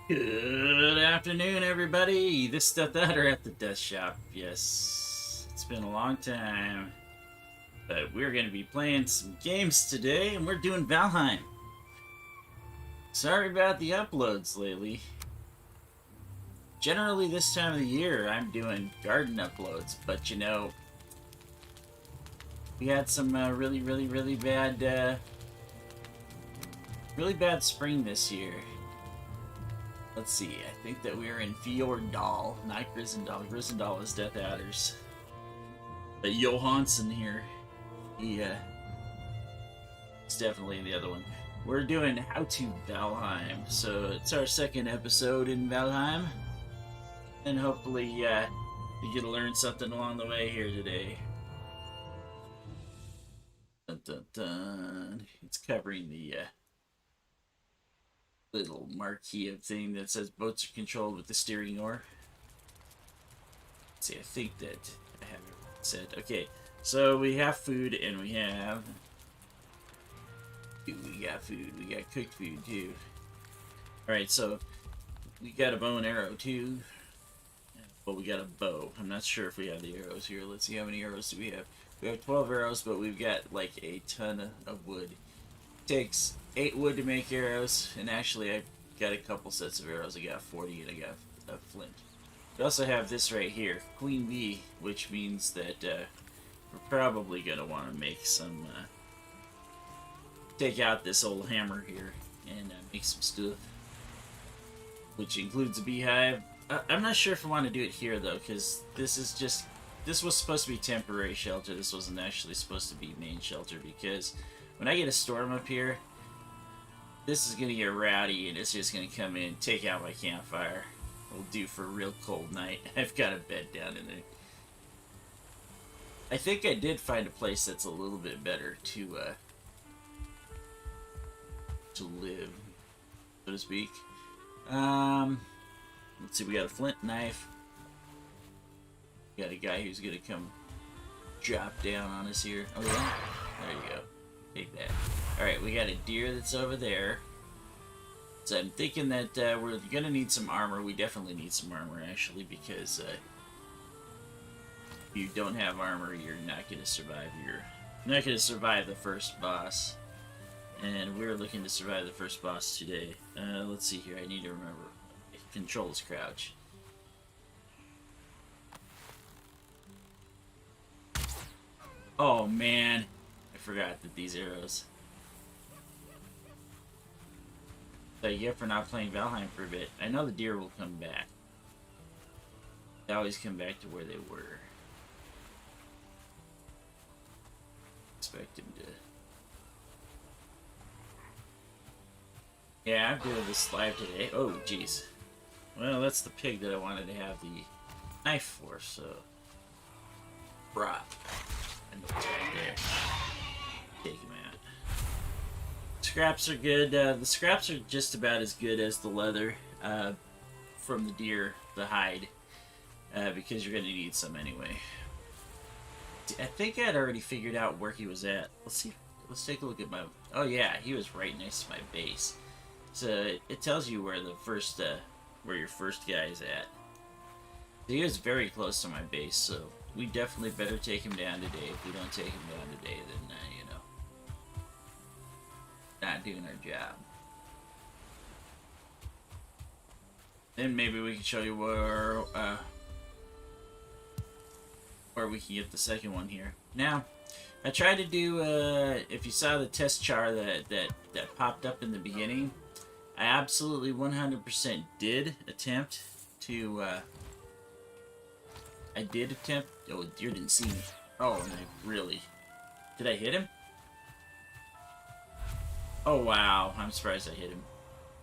Good afternoon, everybody. This is dethaddr at the death shop. Yes, it's been a long time, but we're going to be playing some games today, and we're doing Valheim. Sorry about the uploads lately. Generally, this time of the year, I'm doing garden uploads, but you know, we had some really bad spring this year. Let's see, I think that we're in Fjorddal, not Grisendal. Grisendal is dethaddr's. But Johansson here, he's definitely the other one. We're doing How to Valheim, so it's our second episode in Valheim. And hopefully you get to learn something along the way here today. Dun, dun, dun. It's covering the little marquee of thing that says boats are controlled with the steering oar. Let's see, I think that I have it said. Okay, so we have food and we have... We got food. We got cooked food too. Alright, so we got a bow and arrow too. But we got a bow. I'm not sure if we have the arrows here. Let's see, how many arrows do we have? We have 12 arrows, but we've got like a ton of wood. It takes 8 wood to make arrows, and actually I got a couple sets of arrows. I got 40 and I got a flint. We also have this right here, Queen Bee, which means that we're probably going to want to make some, take out this old hammer here and make some stuff, which includes a beehive. I'm not sure if I want to do it here though, because this was supposed to be temporary shelter. This wasn't actually supposed to be main shelter, because when I get a storm up here, this is going to get rowdy, and it's just going to come in, take out my campfire. It'll do for a real cold night. I've got a bed down in there. I think I did find a place that's a little bit better to live, so to speak. Let's see, we got a flint knife. We got a guy who's going to come drop down on us here. Oh, yeah. There you go. Take that. Alright, we got a deer that's over there. So I'm thinking that we're going to need some armor. We definitely need some armor, actually, because if you don't have armor, you're not going to survive. You're not going to survive the first boss. And we're looking to survive the first boss today. Let's see here. I need to remember. Controls crouch. Oh, man. I forgot that these arrows. That you get for not playing Valheim for a bit. I know the deer will come back. They always come back to where they were. Expect him to... Yeah, I'm doing this live today. Oh, jeez. Well, that's the pig that I wanted to have the knife for, so... Brah. I know it's right there. Take him out. Scraps are good. The scraps are just about as good as the leather from the deer, the hide, because you're going to need some anyway. I think I'd already figured out where he was at. Let's see. Let's take a look at my... Oh yeah, he was right next to my base. So it tells you where the first, where your first guy is at. He is very close to my base, so we definitely better take him down today. If we don't take him down today, then you know, not doing our job. Then maybe we can show you where we can get the second one here. Now, I tried to do, if you saw the test char that popped up in the beginning, I absolutely 100% did attempt to, I did attempt, oh, the deer didn't see me. Oh, and I really, did I hit him? Oh, wow, I'm surprised I hit him.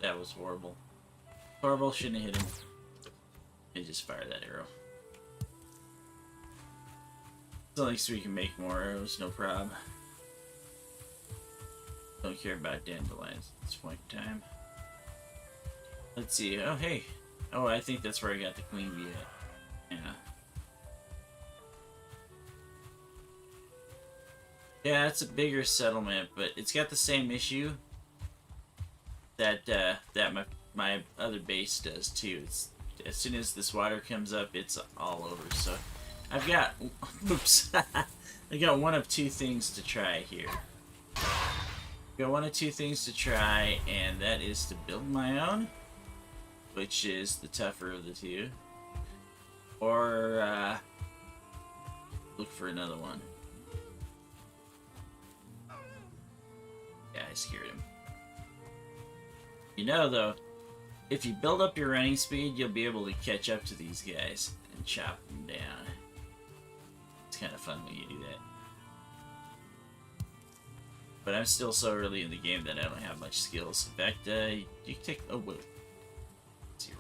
That was horrible. Horrible, shouldn't have hit him. I just fired that arrow. At least we can make more arrows, no problem. Don't care about dandelions at this point in time. Let's see. Oh, hey. Oh, I think that's where I got the queen bee at. Yeah. Yeah, it's a bigger settlement, but it's got the same issue that that my other base does too. It's as soon as this water comes up, it's all over. So I've got, oops, I got one of two things to try here. Got one of two things to try, and that is to build my own, which is the tougher of the two, or look for another one. Yeah, I scared him. You know, though, if you build up your running speed, you'll be able to catch up to these guys and chop them down. It's kind of fun when you do that. But I'm still so early in the game that I don't have much skills. In fact, you can take... Oh, wait. Let's see,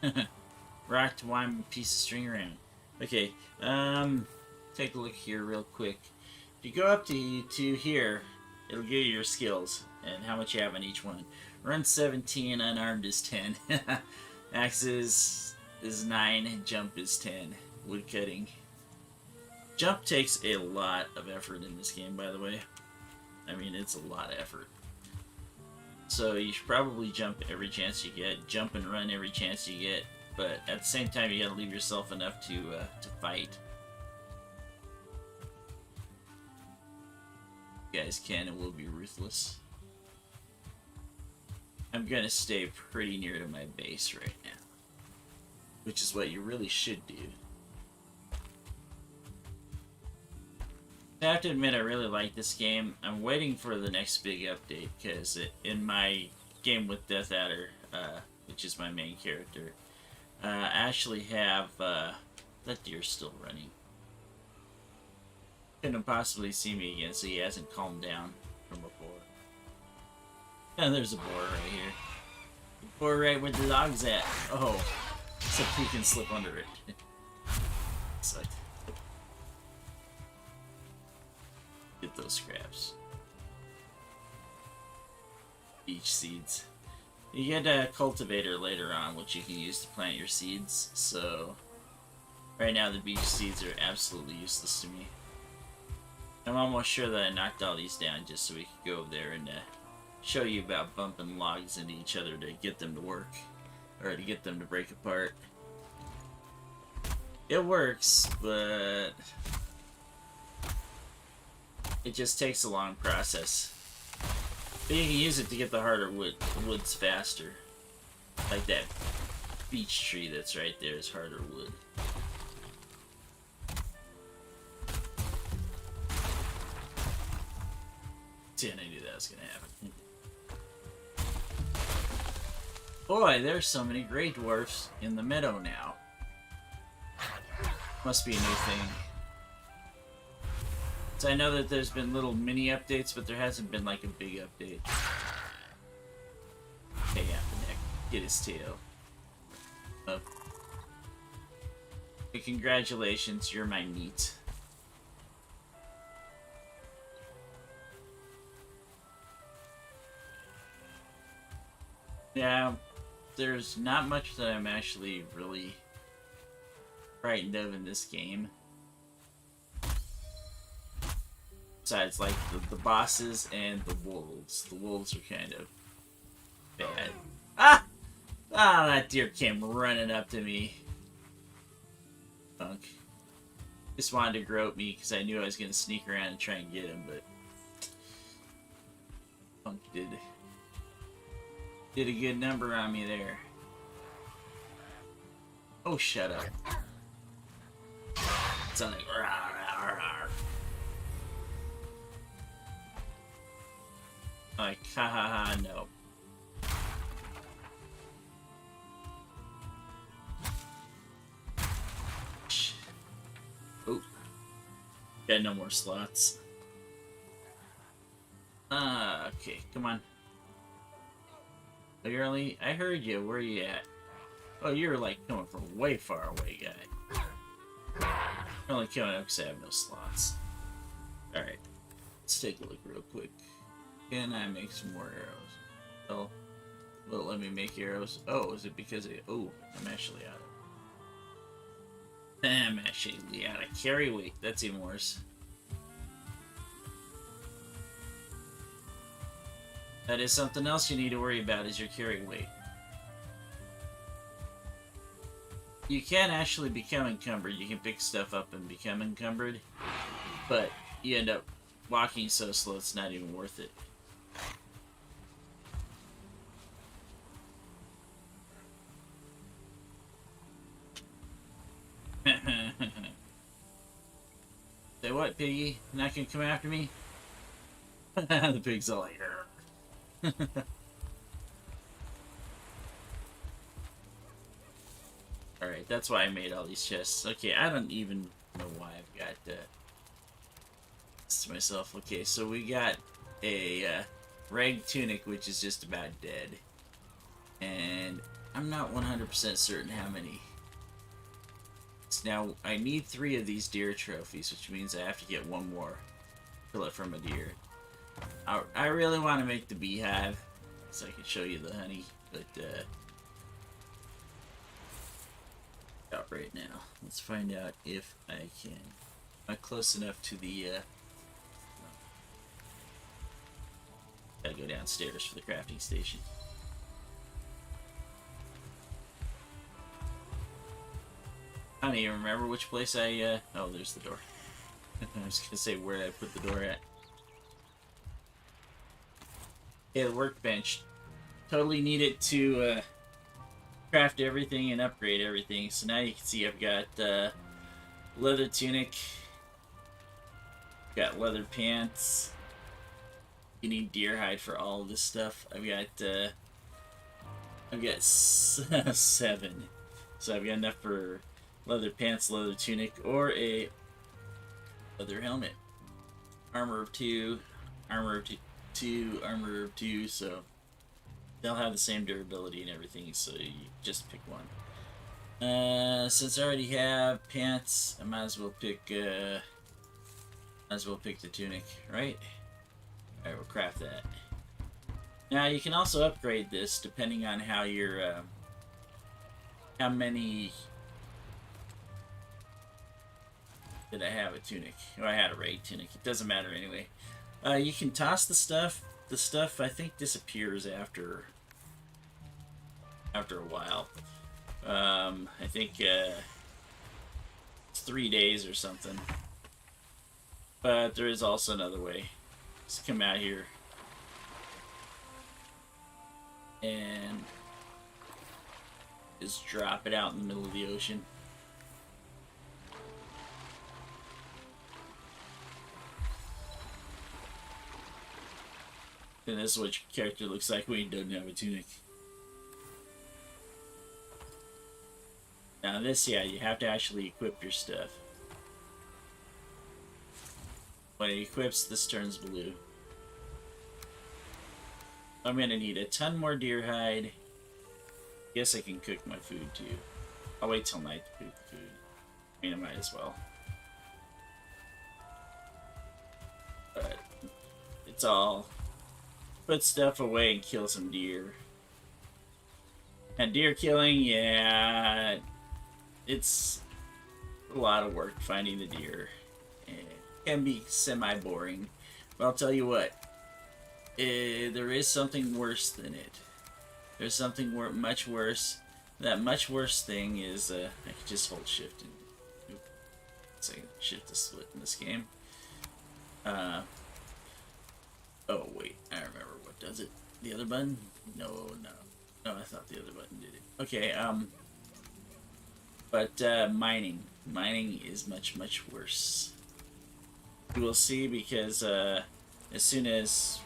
rock. Rock to wind a piece of string around. Okay, take a look here real quick. If you go up to here, it'll give you your skills and how much you have on each one. Run 17, unarmed is 10. Axes is 9, and jump is 10. Woodcutting. Jump takes a lot of effort in this game, by the way. I mean, it's a lot of effort. So you should probably jump every chance you get. Jump and run every chance you get. But at the same time, you gotta leave yourself enough to fight. You guys can and will be ruthless. I'm gonna stay pretty near to my base right now. Which is what you really should do. I have to admit, I really like this game. I'm waiting for the next big update, because in my game with dethaddr, which is my main character, I actually have, that deer's still running. Couldn't possibly see me again, so he hasn't calmed down from before. And there's a boar right here. The boar right where the dog's at. Oh, except he can slip under it. Sucked. Get those scraps. Beach seeds. You get a cultivator later on, which you can use to plant your seeds, so right now the beach seeds are absolutely useless to me. I'm almost sure that I knocked all these down just so we could go over there and show you about bumping logs into each other to get them to work, or to get them to break apart. It works, but it just takes a long process. But you can use it to get the harder woods faster. Like that beech tree that's right there is harder wood. See, I knew that was gonna happen. Boy, there's so many Grey Dwarfs in the meadow now. Must be a new thing. So I know that there's been little mini updates, but there hasn't been like a big update. Hey, neck, get his tail. Oh. Hey, congratulations, you're my meat. Yeah, there's not much that I'm actually really frightened of in this game. Besides, like, the bosses and the wolves. The wolves are kind of bad. Ah! Ah, that deer came running up to me. Punk. Just wanted to grope me because I knew I was going to sneak around and try and get him, but Punk did a good number on me there. Oh, shut up. It sounded like rawr, rawr, rawr. Like, ha ha ha, no. Oh. Got no more slots. Okay, come on. Clearly, I heard you. Where are you at? Oh, you're like coming from way far away, guy. You're only coming up because I have no slots. Alright. Let's take a look real quick. Can I make some more arrows? Oh. Will it let me make arrows? Oh, is it because oh, I'm actually out of... I'm actually out of carry weight. That's even worse. That is something else you need to worry about is your carry weight. You can actually become encumbered. You can pick stuff up and become encumbered, but you end up walking so slow it's not even worth it. Say what, piggy? You're not gonna come after me? The pig's all like, Alright, that's why I made all these chests. Okay, I don't even know why I've got this to myself. Okay, so we got a rag tunic, which is just about dead. And I'm not 100% certain how many. Now, I need 3 of these deer trophies, which means I have to get 1 more. Kill it from a deer. I really want to make the beehive, so I can show you the honey, but out right now. Let's find out if I can. Am I close enough to the gotta go downstairs for the crafting station. I don't even remember which place I oh, there's the door. I was gonna say where I put the door at. Yeah, the workbench. Totally need it to craft everything and upgrade everything. So now you can see I've got leather tunic, got leather pants. You need deer hide for all of this stuff. I've got 7, so I've got enough for leather pants, leather tunic, or a leather helmet. Armor of 2, armor of 2, armor of 2, so they'll have the same durability and everything, so you just pick one. Since I already have pants, I might as well pick the tunic, right? Alright, we'll craft that. Now you can also upgrade this depending on how your how many did I have a tunic? Oh, I had a raid tunic. It doesn't matter anyway. You can toss the stuff. The stuff I think disappears after a while. I think it's 3 days or something. But there is also another way. Just come out here and just drop it out in the middle of the ocean. And this is what your character looks like when he doesn't have a tunic. Now this, yeah, you have to actually equip your stuff. When it equips, this turns blue. I'm gonna need a ton more deer hide. Guess I can cook my food too. I'll wait till night to cook the food. I mean, I might as well. But it's all put stuff away and kill some deer. And deer killing, yeah, it's a lot of work finding the deer. It can be semi-boring. But I'll tell you what, there is something worse than it. There's something much worse. That much worse thing is, I can just hold shift and say shift to split in this game. Oh wait, I remember what does it. The other button? No, I thought the other button did it. Okay, but mining is much worse. You will see, because as soon as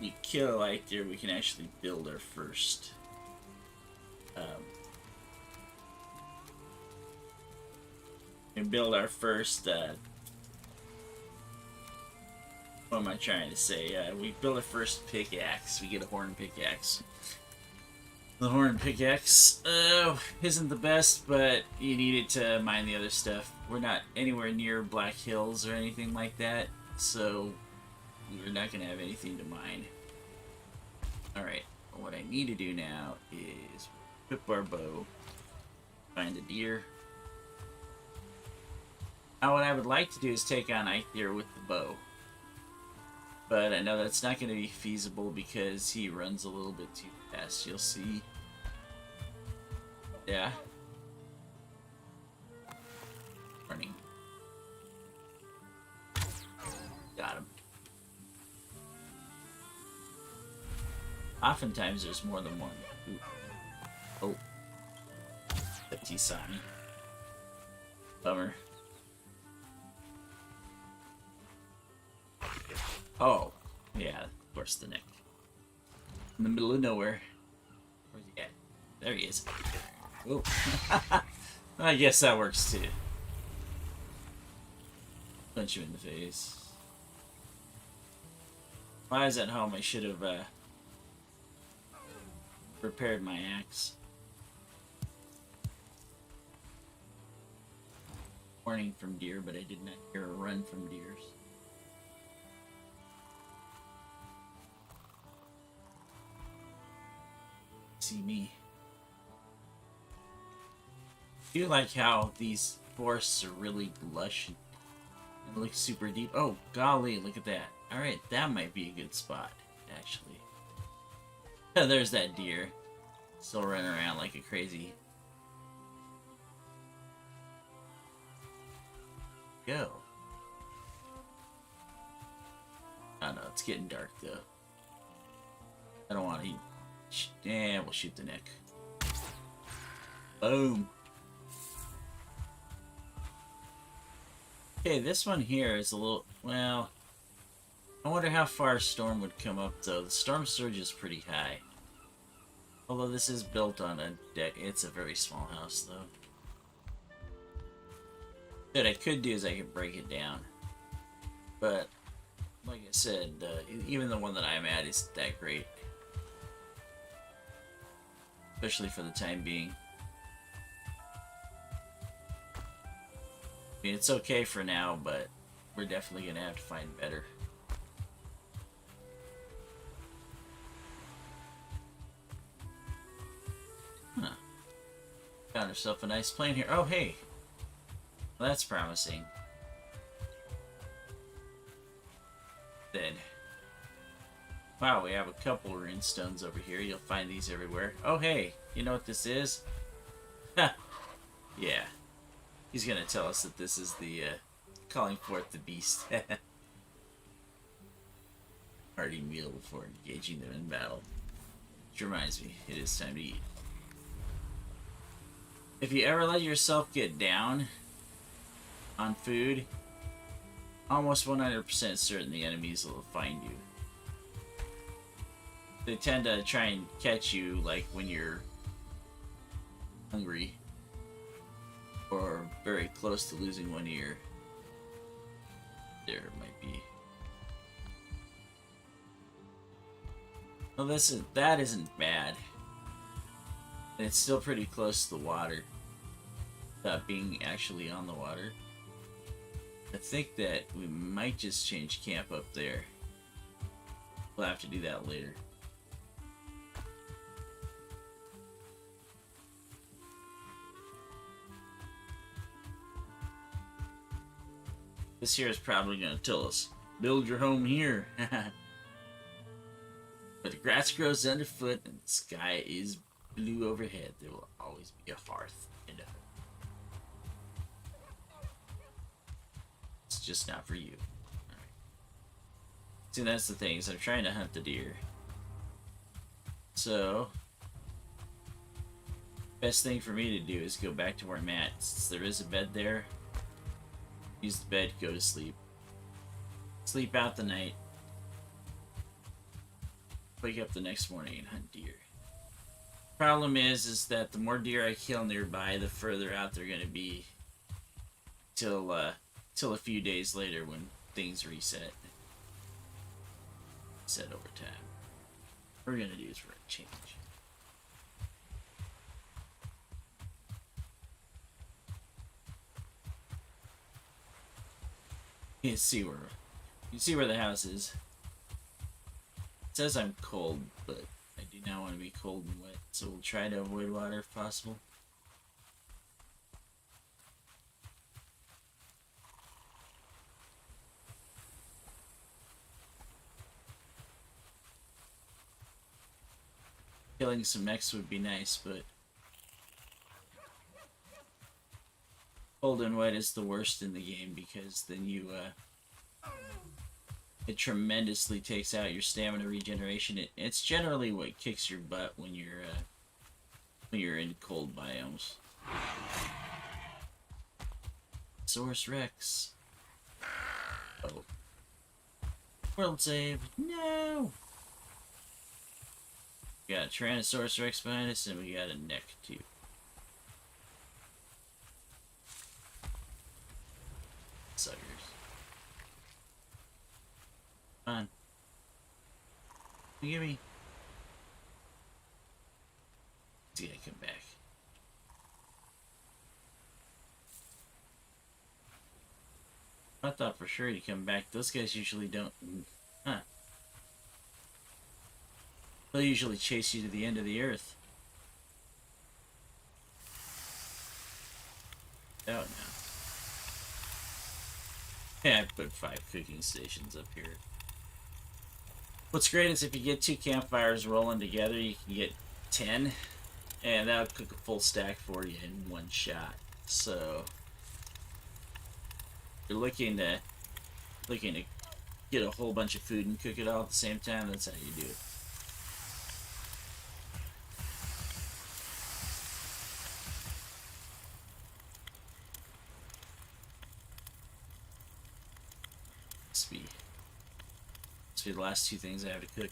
we kill Eikthyr, we can actually build our first what am I trying to say? We build our first pickaxe. We get a horn pickaxe. The horn pickaxe isn't the best, but you need it to mine the other stuff. We're not anywhere near Black Hills or anything like that, so we're not going to have anything to mine. Alright, what I need to do now is equip our bow, find a deer. Now what I would like to do is take on Eikthyr with the bow. But I know that's not going to be feasible because he runs a little bit too fast. You'll see. Yeah. Running. Got him. Oftentimes there's more than one. Ooh. Oh. That he saw me. Bummer. Oh. Yeah, of course the neck. In the middle of nowhere. Where's he at? There he is. Oh. I guess that works too. Punch you in the face. When I was at home, I should have repaired my axe. Warning from deer, but I did not hear a run from deers. See me. I do like how these forests are really lush and look super deep. Oh, golly, look at that. Alright, that might be a good spot, actually. There's that deer. Still running around like a crazy. Go. Oh no, it's getting dark though. I don't want to eat. Yeah, we'll shoot the neck. Boom. Okay, this one here is a little, well, I wonder how far a storm would come up though. The storm surge is pretty high. Although this is built on a deck, it's a very small house though. What I could do is I could break it down. But, like I said, even the one that I'm at isn't that great. Especially for the time being. I mean, it's okay for now, but we're definitely going to have to find better. Huh. Found herself a nice plane here. Oh, hey! Well, that's promising. Then. Wow, we have a couple rune stones over here. You'll find these everywhere. Oh, hey! You know what this is? Ha! Yeah. He's gonna tell us that this is the, calling forth the beast. Hearty meal before engaging them in battle. Which reminds me, it is time to eat. If you ever let yourself get down on food, almost 100% certain the enemies will find you. They tend to try and catch you, like, when you're hungry. Or very close to losing one ear. There might be. Well, that isn't bad. And it's still pretty close to the water. Without being actually on the water. I think that we might just change camp up there. We'll have to do that later. This here is probably going to tell us, build your home here. But the grass grows underfoot and the sky is blue overhead, there will always be a hearth and a home. It's just not for you. Alright. See, that's the thing, is I'm trying to hunt the deer. So, best thing for me to do is go back to where I'm at. Since there is a bed there, use the bed, go to sleep. Sleep out the night. Wake up the next morning and hunt deer. Problem is that the more deer I kill nearby, the further out they're gonna be. Till a few days later when things reset. Set over time. What we're gonna do is we're gonna change. You can see where the house is. It says I'm cold, but I do not want to be cold and wet, so we'll try to avoid water if possible. Killing some mechs would be nice, but cold and white is the worst in the game because then it tremendously takes out your stamina regeneration. It's generally what kicks your butt when you're in cold biomes. Source Rex. Oh. World save. No! We got a Tyrannosaurus Rex behind us, and we got a neck, too. Suckers. Come on. Give me. He's gonna come back. I thought for sure he'd come back. Those guys usually don't. Huh. They'll usually chase you to the end of the earth. Oh, no. Yeah, I put 5 cooking stations up here. What's great is if you get 2 campfires rolling together, you can get 10. And that'll cook a full stack for you in one shot. So, if you're looking to get a whole bunch of food and cook it all at the same time, that's how you do it. Must be the last 2 things I have to cook.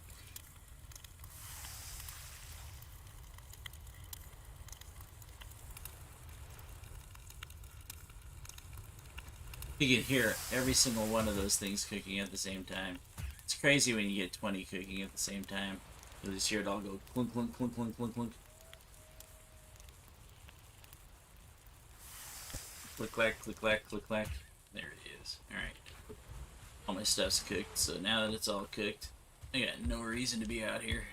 You can hear every single one of those things cooking at the same time. It's crazy when you get 20 cooking at the same time. You'll just hear it all go clunk, clunk, clunk, clunk, clunk, clunk. Click, clack, click, clack, click, clack. There it is. Alright. All my stuff's cooked, so now that it's all cooked, I got no reason to be out here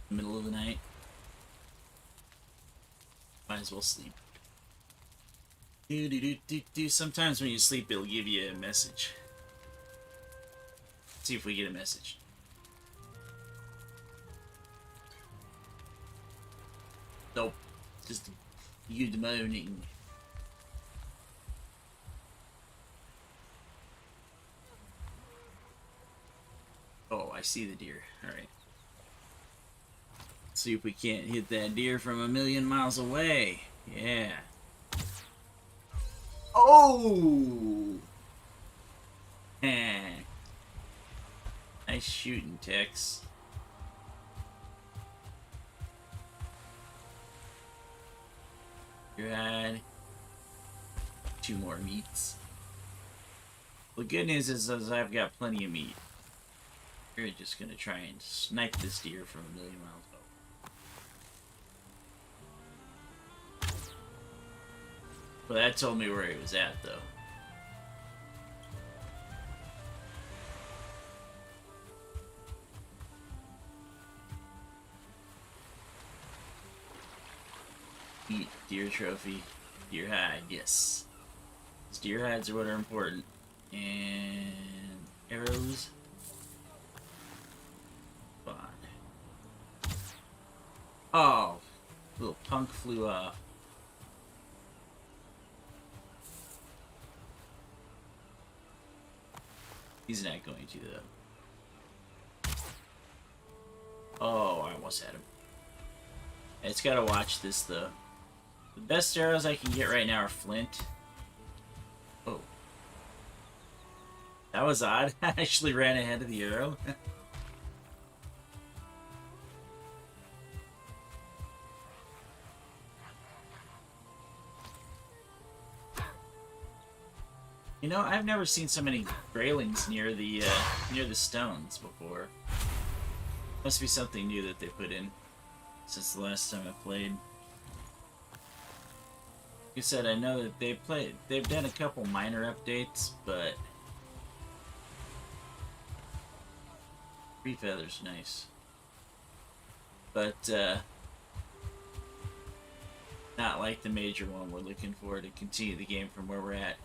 in the middle of the night. Might as well sleep. Sometimes when you sleep, it'll give you a message. Let's see if we get a message. Nope. Just you moaning. Oh, I see the deer. Alright. See if we can't hit that deer from a million miles away. Yeah. Oh! Nice shooting, Tex. Good. 2 more meats. The good news is I've got plenty of meat. We're just gonna try and snipe this deer from a million miles away. Well, that told me where he was at, though. Eat deer trophy, deer hide, yes. These deer hides are what are important. And arrows. Fine. Oh, little punk flew off. He's not going to, though. Oh, I almost had him. It's gotta watch this, though. The best arrows I can get right now are flint. Oh. That was odd. I actually ran ahead of the arrow. You know, I've never seen so many graylings near the stones before. Must be something new that they put in since the last time I played. Like I said, I know that they've done a couple minor updates, but tree feather's nice. But not like the major one we're looking for to continue the game from where we're at.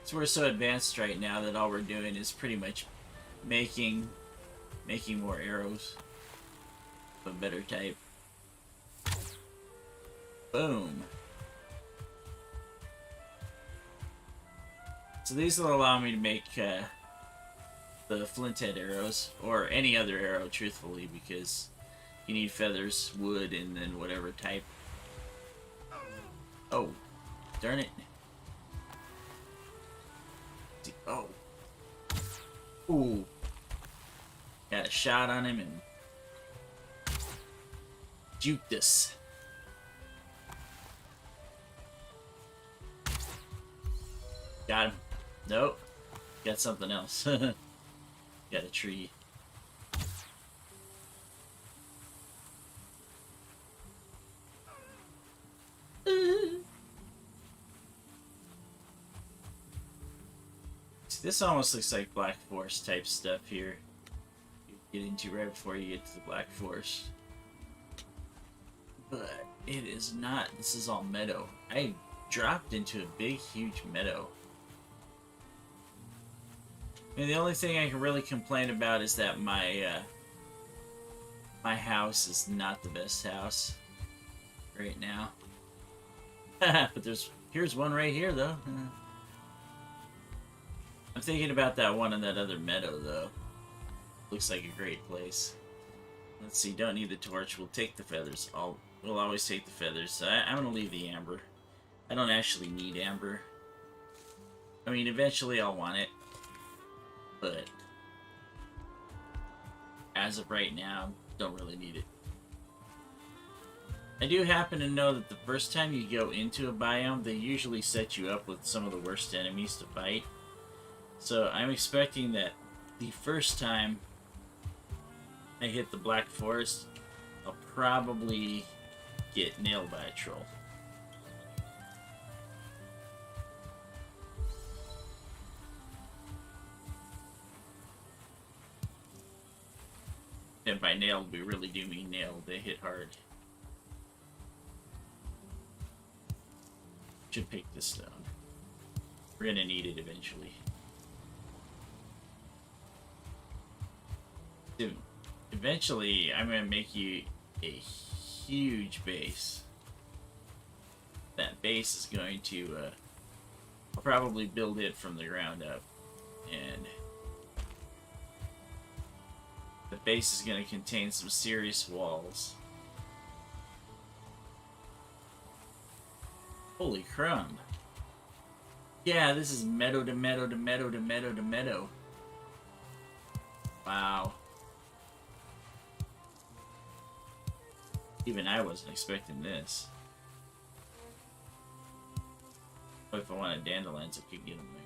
So we're so advanced right now that all we're doing is pretty much making more arrows. a better type. Boom. So these will allow me to make the flint head arrows, or any other arrow, truthfully, because you need feathers, wood, and then whatever type. Oh, darn it. Oh. Ooh. Got a shot on him and juked us. Got him. Nope. Got something else. Got a tree. This almost looks like Black Forest type stuff here. You get into right before you get to the Black Forest. But it is not. This is all meadow. I dropped into a big, huge meadow. And the only thing I can really complain about is that my my house is not the best house right now. But here's one right here though. I'm thinking about that one in that other meadow though. Looks like a great place. Let's see. Don't need the torch. We'll take the feathers. We'll always take the feathers. I'm gonna leave the amber. I don't actually need amber. I mean, eventually I'll want it. But as of right now, don't really need it. I do happen to know that the first time you go into a biome, they usually set you up with some of the worst enemies to fight. So I'm expecting that the first time I hit the Black Forest, I'll probably get nailed by a troll. And by nailed, we really do mean nailed. They hit hard. Should pick this stone. We're gonna need it eventually. Dude, eventually, I'm gonna make you a huge base. That base is going to, I'll probably build it from the ground up. And the base is going to contain some serious walls. Holy crumb. Yeah, this is meadow to meadow to meadow to meadow to meadow. Wow. Even I wasn't expecting this. But if I wanted dandelions, I could get them there.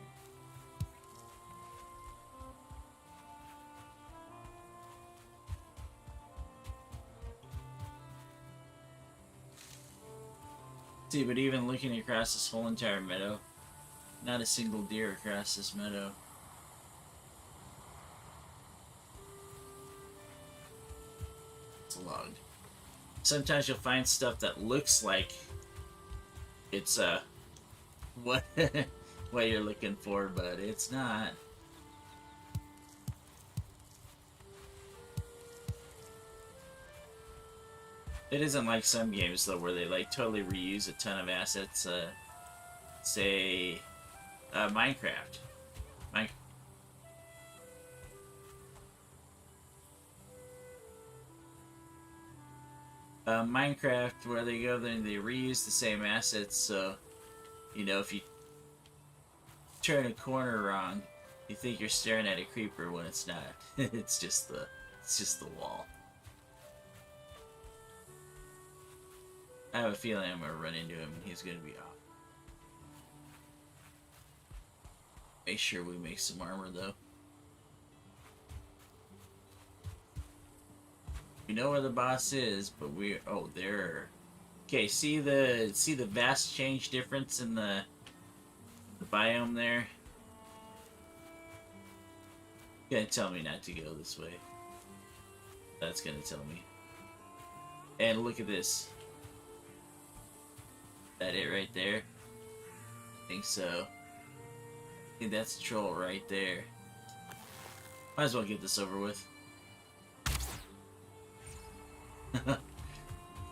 See, but even looking across this whole entire meadow, not a single deer across this meadow. It's logged. Sometimes you'll find stuff that looks like it's what what you're looking for, but it's not. It isn't like some games though, where they like totally reuse a ton of assets. Say, Minecraft. Minecraft, where they go there and they reuse the same assets. So, you know, if you turn a corner wrong, you think you're staring at a creeper when it's not. It's just the wall. I have a feeling I'm gonna run into him and he's gonna be off. Make sure we make some armor though. We know where the boss is, but oh, there. Okay, see the vast change difference in the biome there? It's gonna tell me not to go this way. That's gonna tell me. And look at this. That it right there? I think so. I think that's a troll right there. Might as well get this over with.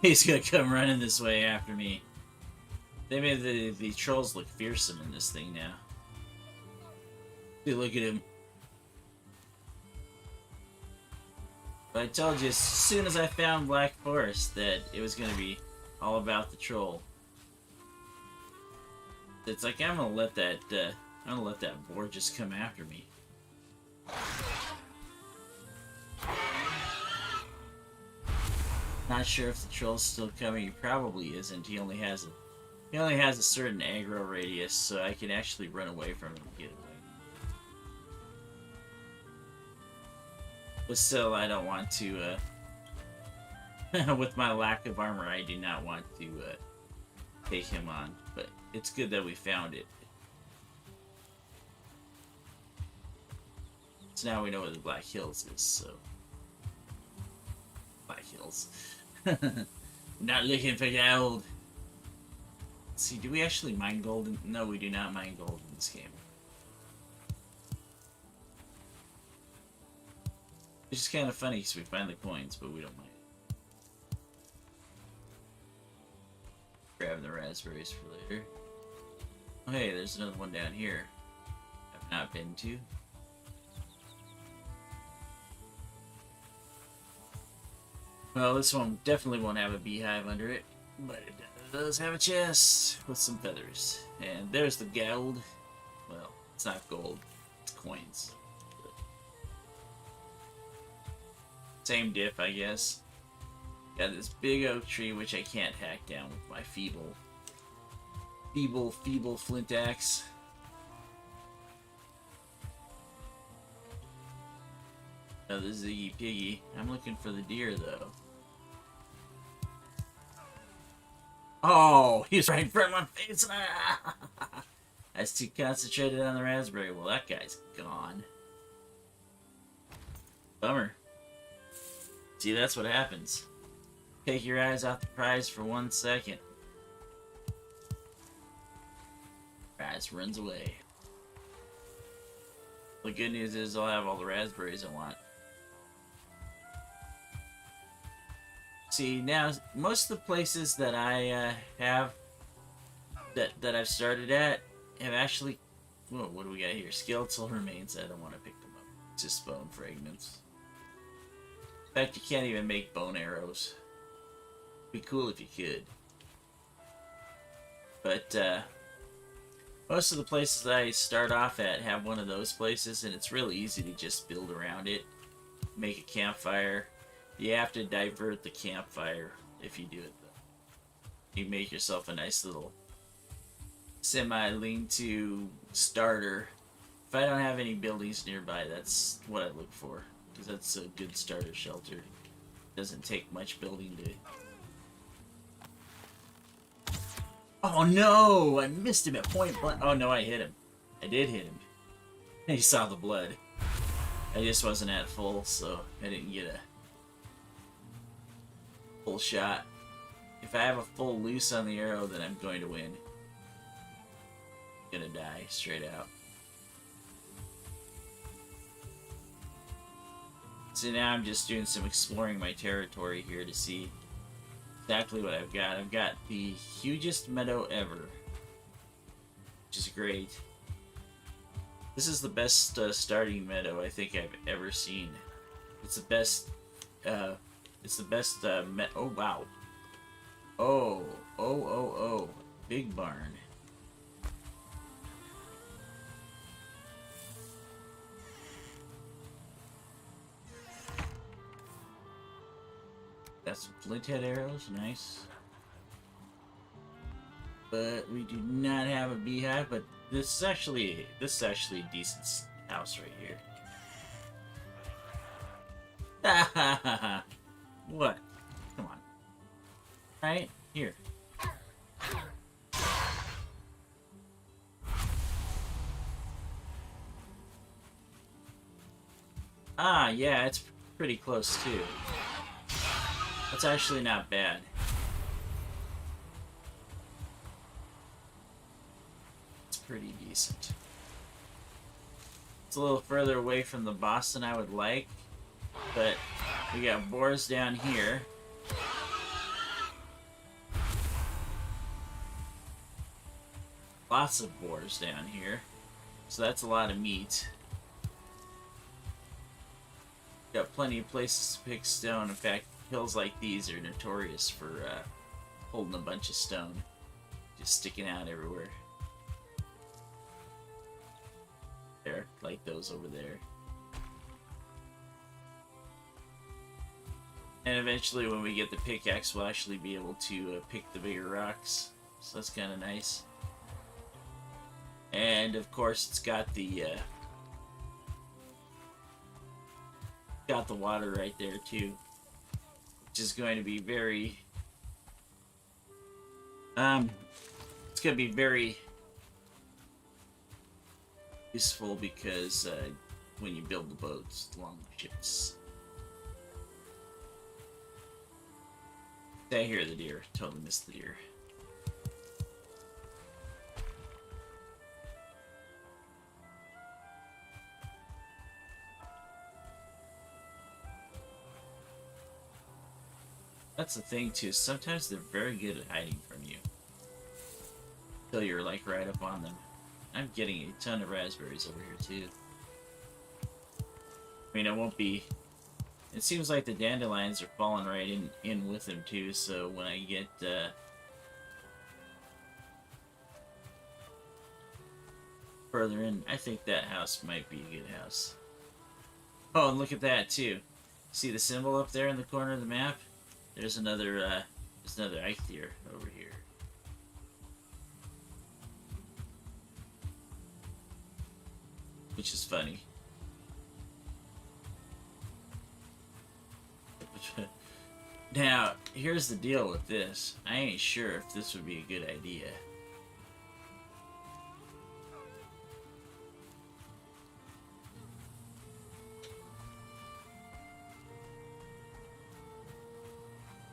He's gonna come running this way after me. They made the trolls look fearsome in this thing now. Dude, look at him. But I told you as soon as I found Black Forest that it was gonna be all about the troll. It's like I'm gonna let that boar just come after me. Not sure if the troll's still coming. He probably isn't. He only has a certain aggro radius, so I can actually run away from him and get away. But still, I don't want to. With my lack of armor, I do not want to take him on. But it's good that we found it. So now we know where the Black Hills is. So Black Hills. Not looking for gold. Let's see, do we actually mine gold? No, we do not mine gold in this game. It's just kind of funny because we find the coins, but we don't mine it. Grab the raspberries for later. Oh hey, there's another one down here I've not been to. Well, this one definitely won't have a beehive under it, but it does have a chest with some feathers. And there's the gold. Well, it's not gold, it's coins. Same diff, I guess. Got this big oak tree, which I can't hack down with my feeble flint axe. Another Ziggy Piggy. I'm looking for the deer, though. Oh, he's right in front of my face. I was too concentrated on the raspberry. Well, that guy's gone. Bummer. See, that's what happens. Take your eyes off the prize for 1 second. Prize runs away. The good news is I'll have all the raspberries I want. See, now, most of the places that I have, that I've started at, have actually, whoa, what do we got here? Skeletal remains. I don't want to pick them up. It's just bone fragments. In fact, you can't even make bone arrows. Be cool if you could. But, most of the places that I start off at have one of those places, and it's really easy to just build around it. Make a campfire. You have to divert the campfire if you do it, though. You make yourself a nice little semi-lean-to starter. If I don't have any buildings nearby, that's what I look for. Because that's a good starter shelter. Doesn't take much building to... Oh no! I missed him at point blank. Oh no, I hit him. I did hit him. He saw the blood. I just wasn't at full, so I didn't get a full shot. If I have a full loose on the arrow, then I'm going to win. I'm gonna die straight out. So now I'm just doing some exploring my territory here to see exactly what I've got. I've got the hugest meadow ever, which is great. This is the best starting meadow I think I've ever seen. It's the best. Oh wow. Oh. Big barn. Got some flint head arrows, nice. But we do not have a beehive, but this is actually a decent house right here. Ha ha ha ha. What? Come on. Right here. Ah, yeah, it's pretty close too. That's actually not bad. It's pretty decent. It's a little further away from the boss than I would like, but we got boars down here. Lots of boars down here. So that's a lot of meat. Got plenty of places to pick stone. In fact, hills like these are notorious for holding a bunch of stone. Just sticking out everywhere. There, like those over there. And eventually when we get the pickaxe, we'll actually be able to pick the bigger rocks. So that's kind of nice. And of course it's got the water right there too. Which is going to be very... it's going to be very useful because when you build the boats along the ships. I hear the deer. Totally missed the deer. That's the thing too. Sometimes they're very good at hiding from you. Until you're like right up on them. I'm getting a ton of raspberries over here too. I mean, it won't be... It seems like the dandelions are falling right in with them too, so when I get further in, I think that house might be a good house. Oh, and look at that too. See the symbol up there in the corner of the map? There's another Eikthyr over here. Which is funny. Now, here's the deal with this. I ain't sure if this would be a good idea.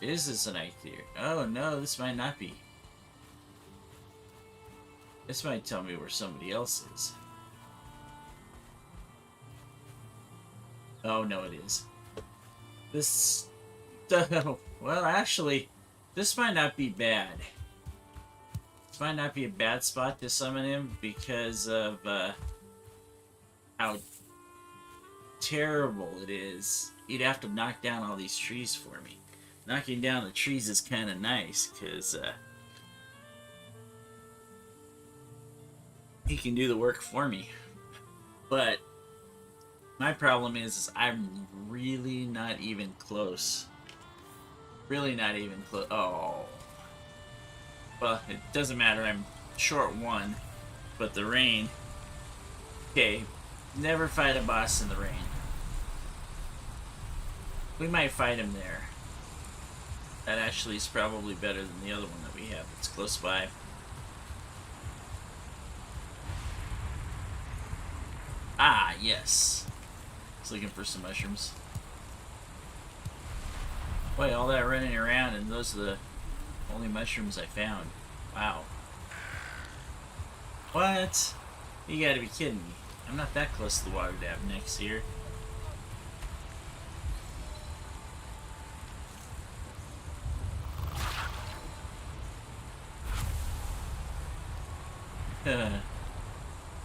Is this an Eikthyr? Oh no, this might not be. This might tell me where somebody else is. Oh no, it is. This... well, actually, this might not be bad. This might not be a bad spot to summon him because of how terrible it is. You'd have to knock down all these trees for me. Knocking down the trees is kind of nice because he can do the work for me. But my problem is I'm really not even close. Really not even close. Oh. Well, it doesn't matter. I'm short one. But the rain. Okay. Never fight a boss in the rain. We might fight him there. That actually is probably better than the other one that we have. It's close by. Ah, yes. I was looking for some mushrooms. Boy, all that running around, and those are the only mushrooms I found. Wow. What? You gotta be kidding me. I'm not that close to the water to have next here.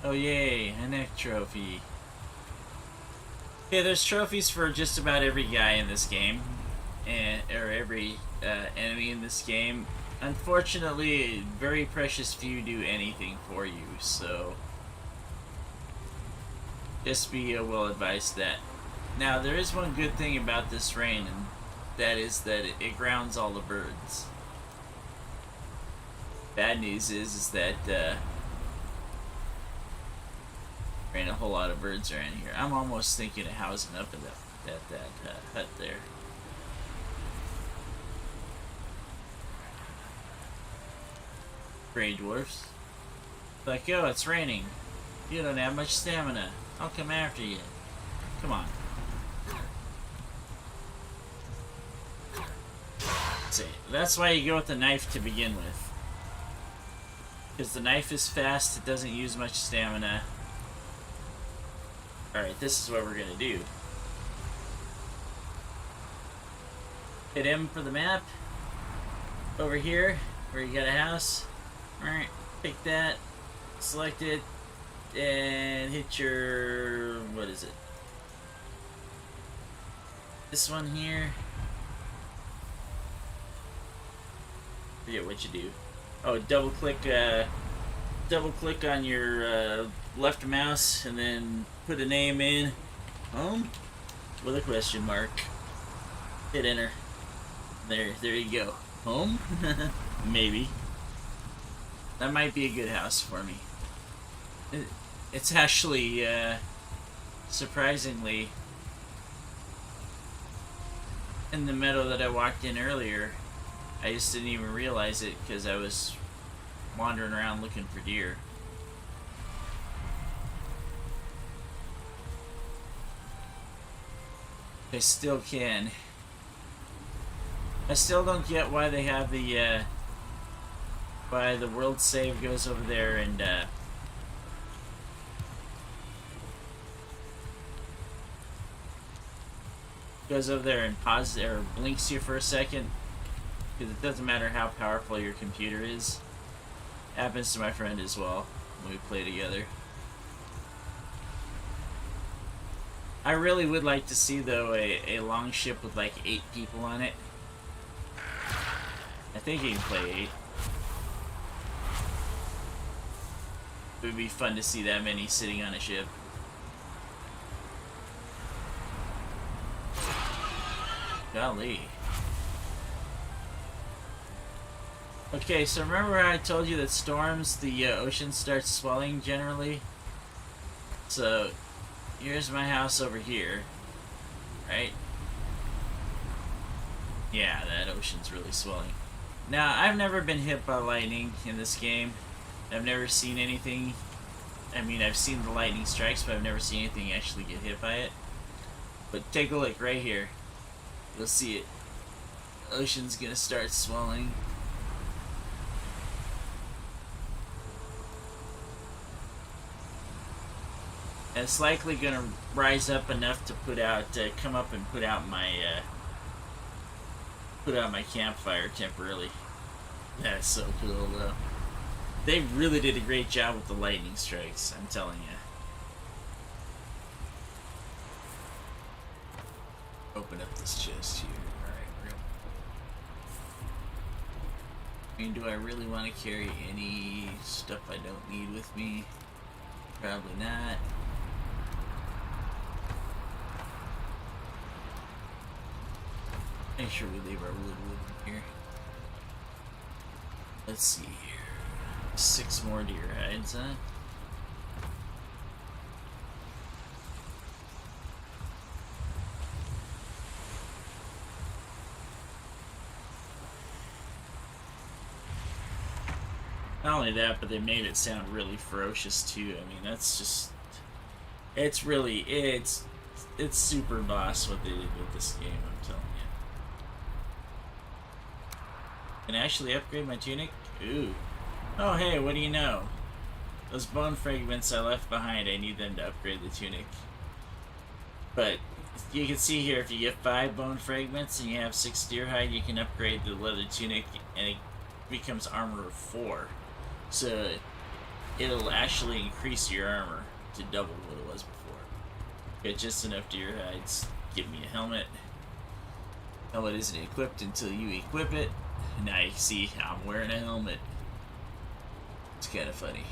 Oh yay, a neck trophy. Okay, there's trophies for just about every guy in this game. Or every enemy in this game. Unfortunately, very precious few do anything for you, so just be well advised that. Now, there is one good thing about this rain, and that is that it grounds all the birds. Bad news is that there ain't a whole lot of birds around here. I'm almost thinking of housing up in that hut there. Gray dwarfs. Like, yo, it's raining. You don't have much stamina. I'll come after you. Come on. See, that's why you go with the knife to begin with. Because the knife is fast, it doesn't use much stamina. Alright, this is what we're gonna do. Hit M for the map. Over here, where you got a house. Alright, pick that. select it, and hit your, what is it? This one here. Forget what you do. Oh, double click on your left mouse, and then put a name in. Home? With a question mark. Hit enter. There you go. Home? Maybe. That might be a good house for me. It's actually, surprisingly, in the meadow that I walked in earlier. I just didn't even realize it because I was wandering around looking for deer. I still can. I still don't get why they have the, why the world save goes over there and, goes over there and pauses or blinks you for a second, because it doesn't matter how powerful your computer is. It happens to my friend as well when we play together. I really would like to see, though, a long ship with like 8 people on it. I think you can play 8. It would be fun to see that many sitting on a ship. Golly. Okay, so remember how I told you that storms, the ocean starts swelling generally? So, here's my house over here, right? Yeah, that ocean's really swelling. Now, I've never been hit by lightning in this game. I've never seen anything. I mean, I've seen the lightning strikes, but I've never seen anything actually get hit by it. But take a look right here. You'll see it. The ocean's gonna start swelling. And it's likely gonna rise up enough to put out, come up and put out my campfire temporarily. That's so cool, though. They really did a great job with the lightning strikes, I'm telling you. Open up this chest here. Alright, I mean, do I really want to carry any stuff I don't need with me? Probably not. Make sure we leave our wood in here. Let's see here. 6 more deer hides, huh? Not only that, but they made it sound really ferocious too. I mean, that's just... It's really... It's super boss what they did with this game, I'm telling you. Can I actually upgrade my tunic? Ooh. Oh, hey, what do you know? Those bone fragments I left behind, I need them to upgrade the tunic. But you can see here, if you get 5 bone fragments and you have 6 deer hide, you can upgrade the leather tunic and it becomes armor of 4. So it'll actually increase your armor to double what it was before. Get just enough deer hides. Give me a helmet. Helmet isn't equipped until you equip it. Now you see I'm wearing a helmet. It's kind of funny.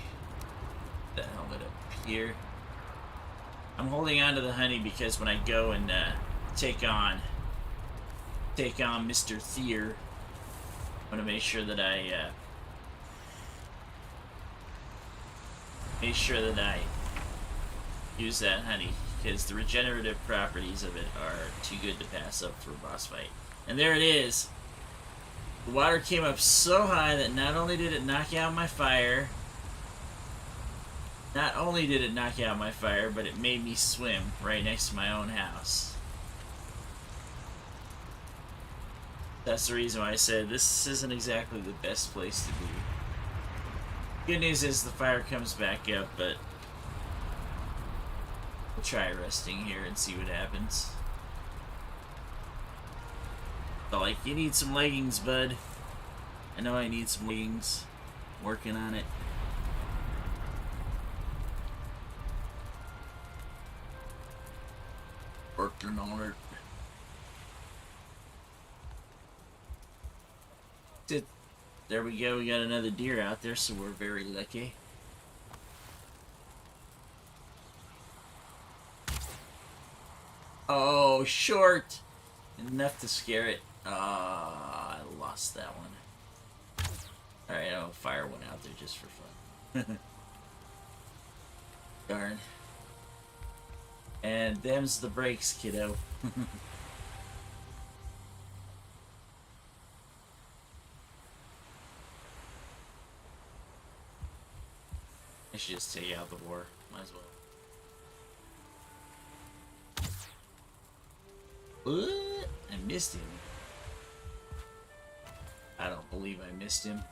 That helmet up here. I'm holding on to the honey because when I go and take on Mr. Eikthyr, I want to make sure that I use that honey, because the regenerative properties of it are too good to pass up for a boss fight. And there it is. The water came up so high that not only did it knock out my fire, but it made me swim right next to my own house. That's the reason why I said this isn't exactly the best place to be. Good news is the fire comes back up, but we'll try resting here and see what happens. But like, you need some leggings, bud. I know I need some leggings. Working on it. Patron on it. There we go, we got another deer out there, so we're very lucky. Oh, short! Enough to scare it. I lost that one. Alright, I'll fire one out there just for fun. Darn. And them's the brakes, kiddo. I should just take out the war. Might as well. What? I missed him. I don't believe I missed him.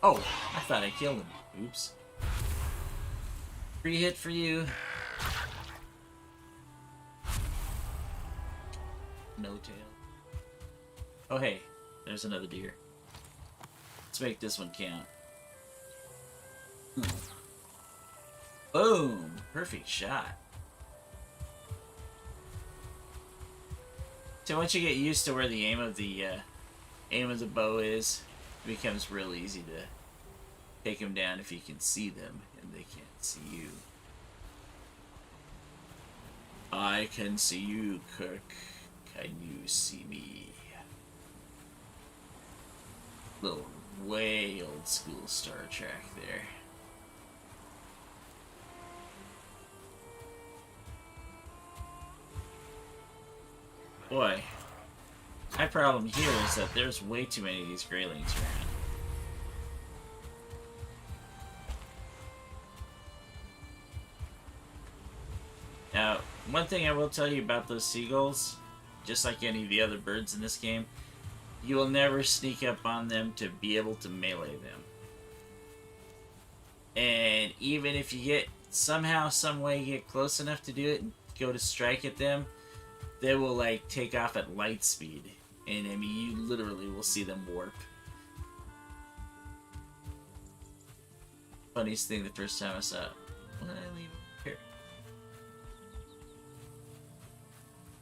Oh, I thought I killed him. Oops. Free hit for you. No tail. Oh hey, there's another deer. Let's make this one count. Boom! Perfect shot. So once you get used to where the aim of the bow is, it becomes real easy to take them down if you can see them and they can't see you. I can see you, Kirk. Can you see me? Little way old school Star Trek there. Boy, my problem here is that there's way too many of these Greylings around. Now, one thing I will tell you about those seagulls, just like any of the other birds in this game, you will never sneak up on them to be able to melee them. And even if you get, somehow, some way, get close enough to do it and go to strike at them, they will, like, take off at light speed. And, I mean, you literally will see them warp. Funniest thing the first time I saw it. Why did I leave it here?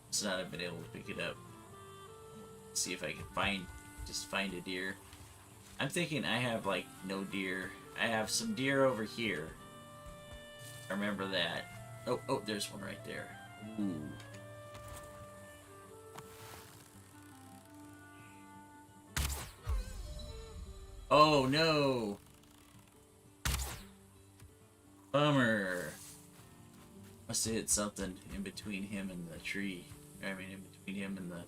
Must not have been able to pick it up. See if I can find a deer. I'm thinking I have, like, no deer. I have some deer over here. I remember that. Oh, there's one right there. Ooh. Oh, no! Bummer. Must have hit something in between him and the tree. I mean, in between him and the...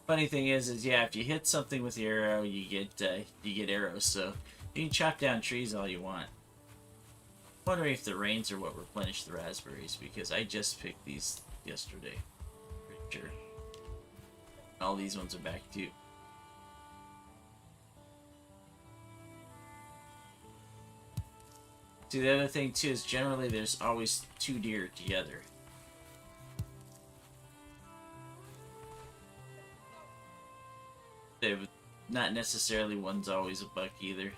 Funny thing is yeah, if you hit something with your arrow, you get arrows. So you can chop down trees all you want. I'm wondering if the rains are what replenish the raspberries, because I just picked these yesterday. Pretty sure. All these ones are back too. See, the other thing too is generally there's always 2 deer together. Not necessarily one's always a buck either.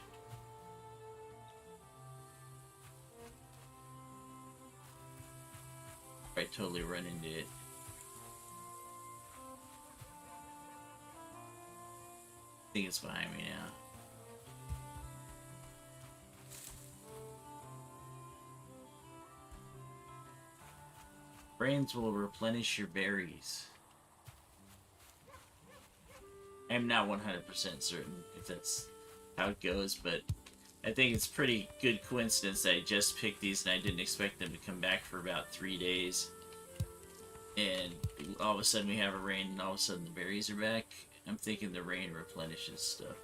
I totally run into it. I think it's behind me now. Brains will replenish your berries. I'm not 100% certain if that's how it goes, but I think it's pretty good coincidence that I just picked these and I didn't expect them to come back for about 3 days. And all of a sudden we have a rain and all of a sudden the berries are back. I'm thinking the rain replenishes stuff.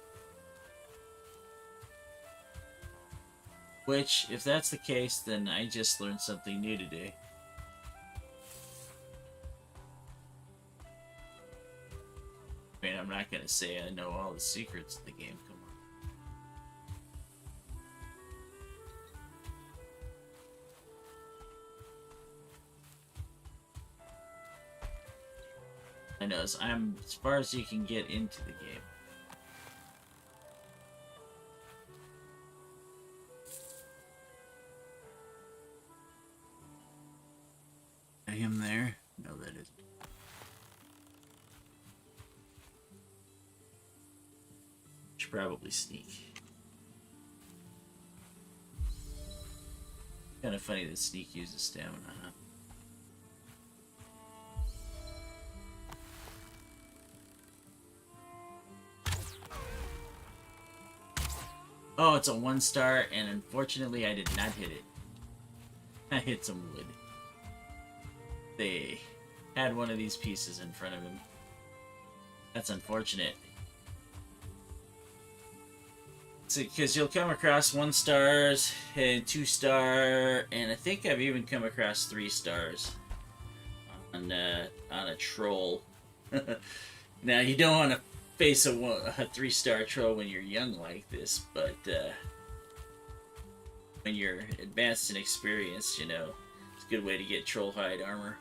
Which, if that's the case, then I just learned something new today. I mean, I'm not gonna say I know all the secrets of the game, come on. I know, I'm as far as you can get into the game. him there? No, that isn't. Should probably sneak. Kind of funny that sneak uses stamina, huh? Oh, it's a 1-star, and unfortunately I did not hit it. I hit some wood. They had one of these pieces in front of him. That's unfortunate. Because you'll come across 1-stars and 2-star, and I think I've even come across 3-stars on a troll. Now you don't want to face a 3-star troll when you're young like this, but when you're advanced and experienced, you know, it's a good way to get troll hide armor.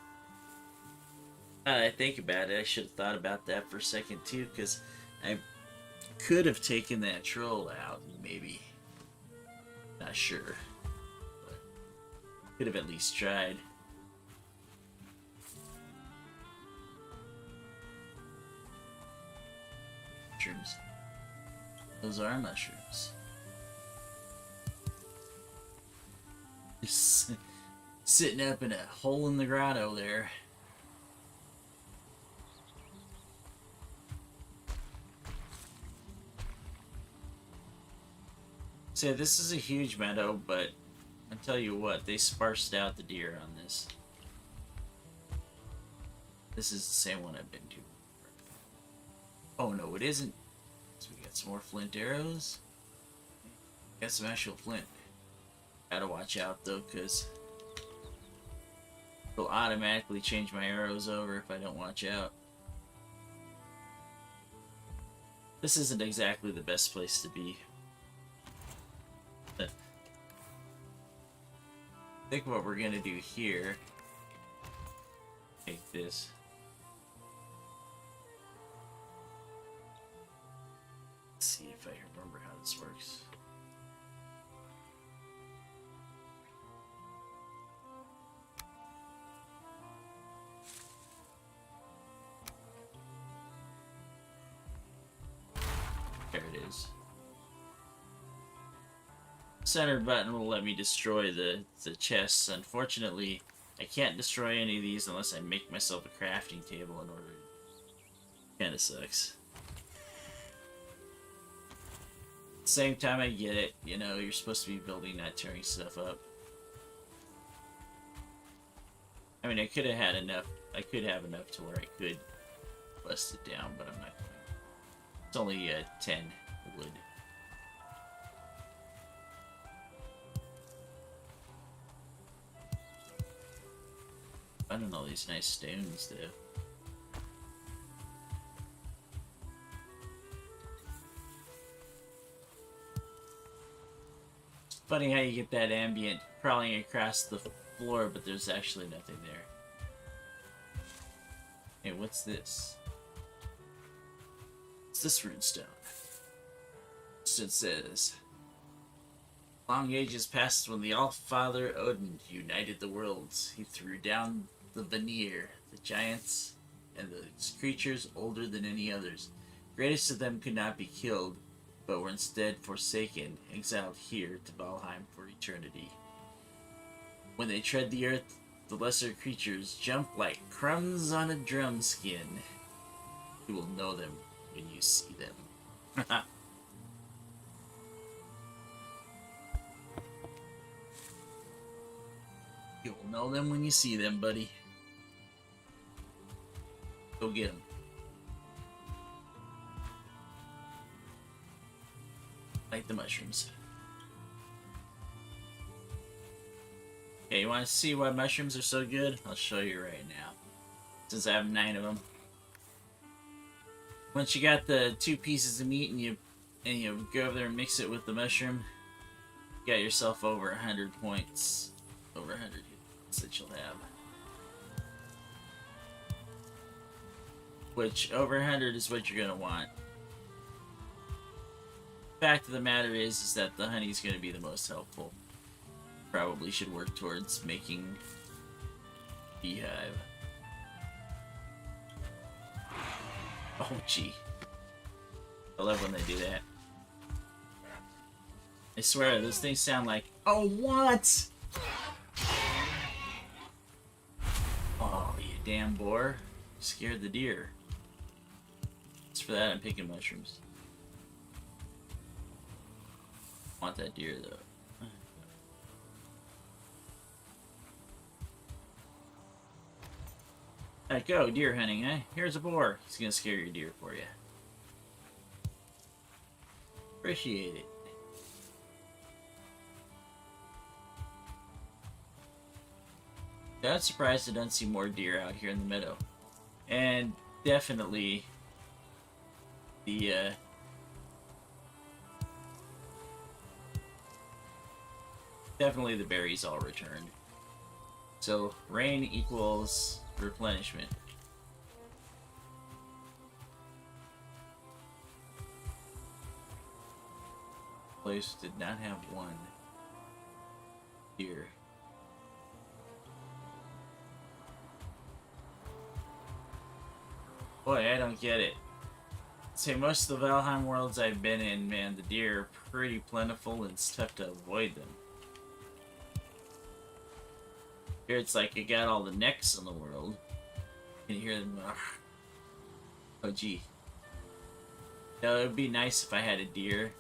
I think about it, I should have thought about that for a second too, because I could have taken that troll out, maybe. Not sure. But could have at least tried. Mushrooms. Those are mushrooms. Just sitting up in a hole in the grotto there. So this is a huge meadow, but I tell you what, they sparsed out the deer on this. This is the same one I've been to. Oh no, it isn't. So we got some more flint arrows. Got some actual flint. Gotta watch out though, because it'll automatically change my arrows over if I don't watch out. This isn't exactly the best place to be. I think what we're gonna do here, take this. Let's see if I remember how this works. There it is. Center button will let me destroy the chests. Unfortunately, I can't destroy any of these unless I make myself a crafting table in order. Kinda sucks. Same time I get it, you know, you're supposed to be building, not tearing stuff up. I mean, I could have had enough, I could have enough to where I could bust it down, but I'm not going to. It's only 10 wood. Finding all these nice stones, though. It's funny how you get that ambient crawling across the floor, but there's actually nothing there. Hey, what's this? What's this runestone? It says, long ages passed when the All-Father Odin united the worlds. He threw down the Vanir, the giants, and the creatures older than any others. Greatest of them could not be killed, but were instead forsaken, exiled here to Valheim for eternity. When they tread the earth, the lesser creatures jump like crumbs on a drum skin. You will know them when you see them. You will know them when you see them, buddy. Go get them. Like the mushrooms. Okay, you want to see why mushrooms are so good? I'll show you right now. Since I have 9 of them. Once you got the 2 pieces of meat and you go over there and mix it with the mushroom, you got yourself over 100 points. Over 100 hits that you'll have. Which, over 100 is what you're going to want. Fact of the matter is that the honey is going to be the most helpful. Probably should work towards making beehive. Oh, gee. I love when they do that. I swear, those things sound like... Oh, what? Oh, you damn boar. You scared the deer. It's for that I'm picking mushrooms. I want that deer, though. Alright, go, deer hunting, eh? Here's a boar. He's gonna scare your deer for you. Appreciate it. I'm surprised I don't see more deer out here in the meadow. And definitely the berries all returned. So rain equals replenishment. Place did not have one deer. Boy, I don't get it. Say most of the Valheim worlds I've been in, man, the deer are pretty plentiful and it's tough to avoid them. Here it's like you got all the necks in the world. You can hear them. Oh, gee. Now, it would be nice if I had a deer.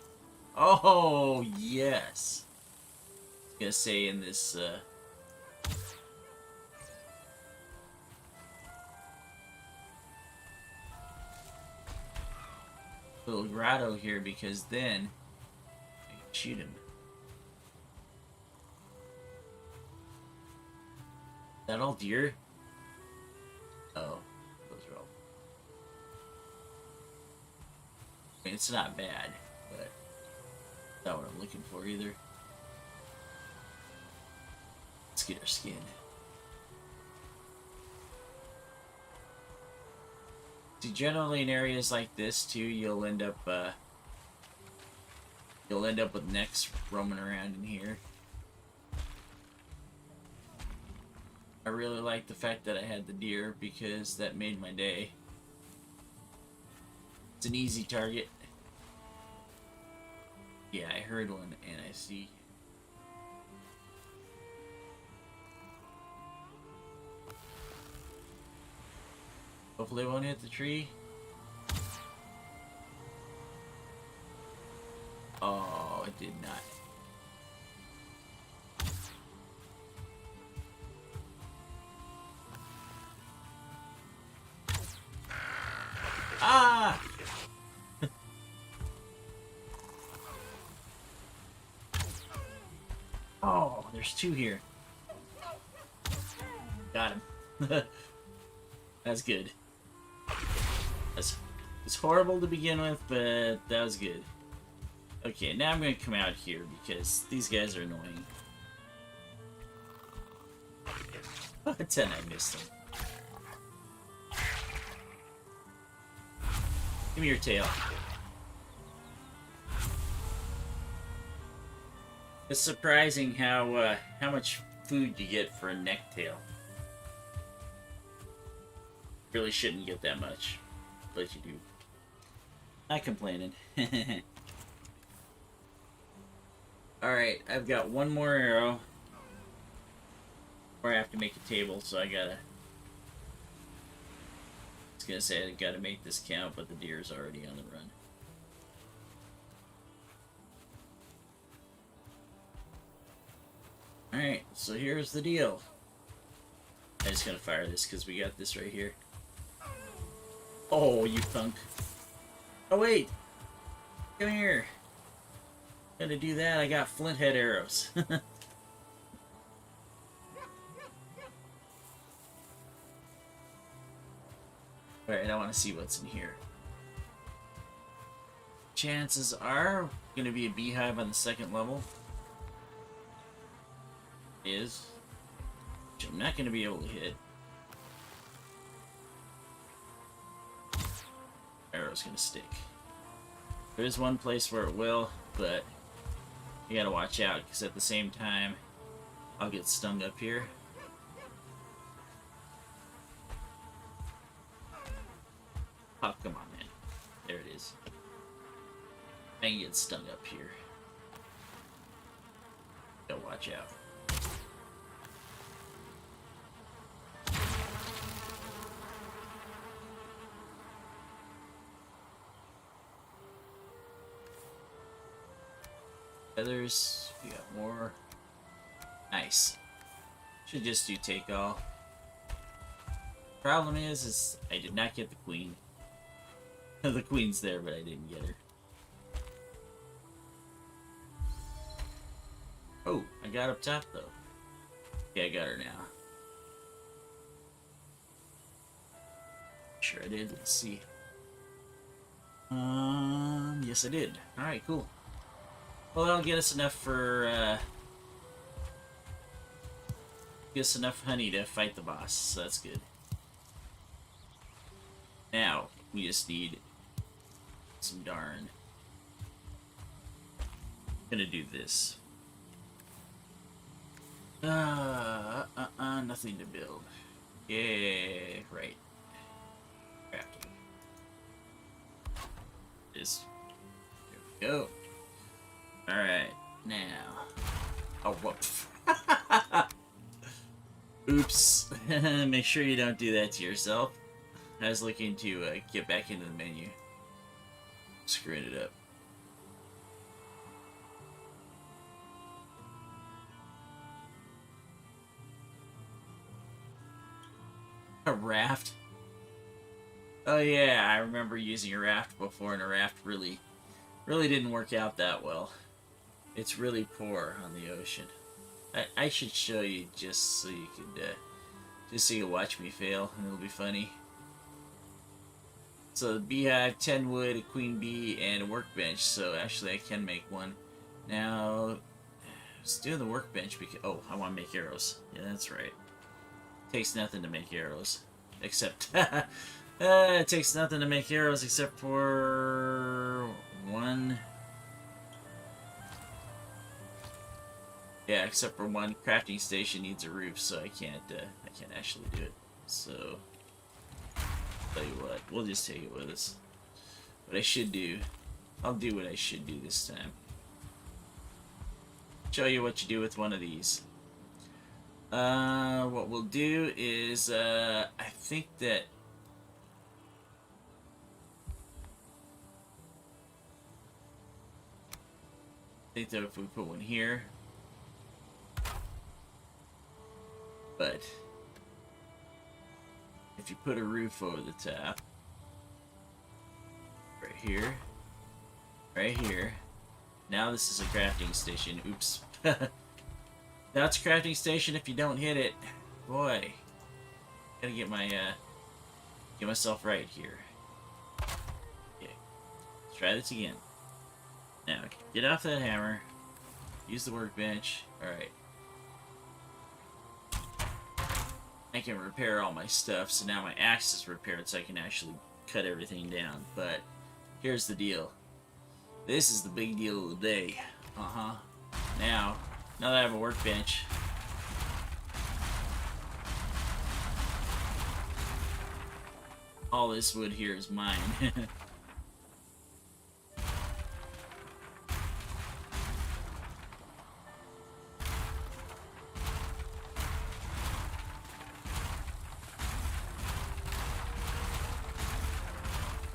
Oh, yes. I was gonna say in this, little grotto here, because then I can shoot him. Is that all deer? Oh, those are all. I mean, it's not bad, but not what I'm looking for either. Let's get our skin. See, generally in areas like this too, you'll end up with necks roaming around in here. I really like the fact that I had the deer because that made my day. It's an easy target. Yeah, I heard one and I see. Hopefully it won't hit the tree. Oh, it did not. Ah! Oh, there's two here. Got him. That's good. It's horrible to begin with, but that was good. Okay, now I'm going to come out here because these guys are annoying. Oh, 10, I missed them. Give me your tail. It's surprising how much food you get for a necktail. Really shouldn't get that much, but you do. Not complaining. Alright, I've got one more arrow. Or I have to make a table, so I gotta... I was gonna say I gotta make this count, but the deer's already on the run. Alright, so here's the deal. I'm just gonna fire this because we got this right here. Oh, you punk. Oh, wait. Come here. Gonna do that, I got flint head arrows. Alright, I want to see what's in here. Chances are gonna be a beehive on the second level. Is. Which I'm not gonna be able to hit. Arrow's gonna stick. There is one place where it will, but you gotta watch out, because at the same time, I'll get stung up here. Oh, come on, man. There it is. I can get stung up here. Gotta watch out. Feathers. We got more. Nice. Should just do take all. Problem is I did not get the queen. The queen's there, but I didn't get her. Oh, I got up top though. Yeah, I got her now. Sure I did. Let's see. Yes I did. Alright, cool. Well, that'll get us enough for, get us enough honey to fight the boss, so that's good. Now, we just need some darn. Gonna do this. Nothing to build. Yeah, right. Crafting. Just, there we go. Alright, now. Oh, whoops. Oops. Make sure you don't do that to yourself. I was looking to get back into the menu. Screwing it up. A raft? Oh yeah, I remember using a raft before, and a raft really didn't work out that well. It's really poor on the ocean. I should show you just so you could watch me fail, and it'll be funny. So the beehive, 10 wood, a queen bee, and a workbench. So actually I can make one. Now, let's do the workbench because, oh, I want to make arrows. Yeah, that's right. Takes nothing to make arrows. Except, it takes nothing to make arrows except for one. Yeah, except for one crafting station needs a roof, so I can't actually do it. So, tell you what, we'll just take it with us. What I should do, I'll do what I should do this time. Show you what you do with one of these. What we'll do is, I think that if we put one here, but if you put a roof over the top, right here, now this is a crafting station. Oops. That's a crafting station if you don't hit it. Boy. Gotta get my, get myself right here. Okay. Let's try this again. Now, get off that hammer. Use the workbench. Alright. I can repair all my stuff, so now my axe is repaired so I can actually cut everything down. But, here's the deal. This is the big deal of the day. Now that I have a workbench, all this wood here is mine.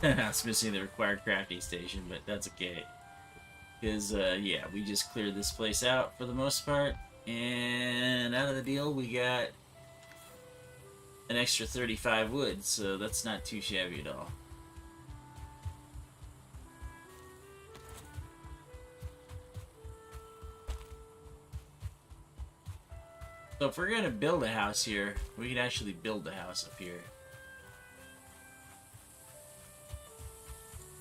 I was missing the required crafting station, but that's okay. Because, yeah, we just cleared this place out for the most part. And out of the deal, we got an extra 35 wood, so that's not too shabby at all. So if we're going to build a house here, we can actually build a house up here.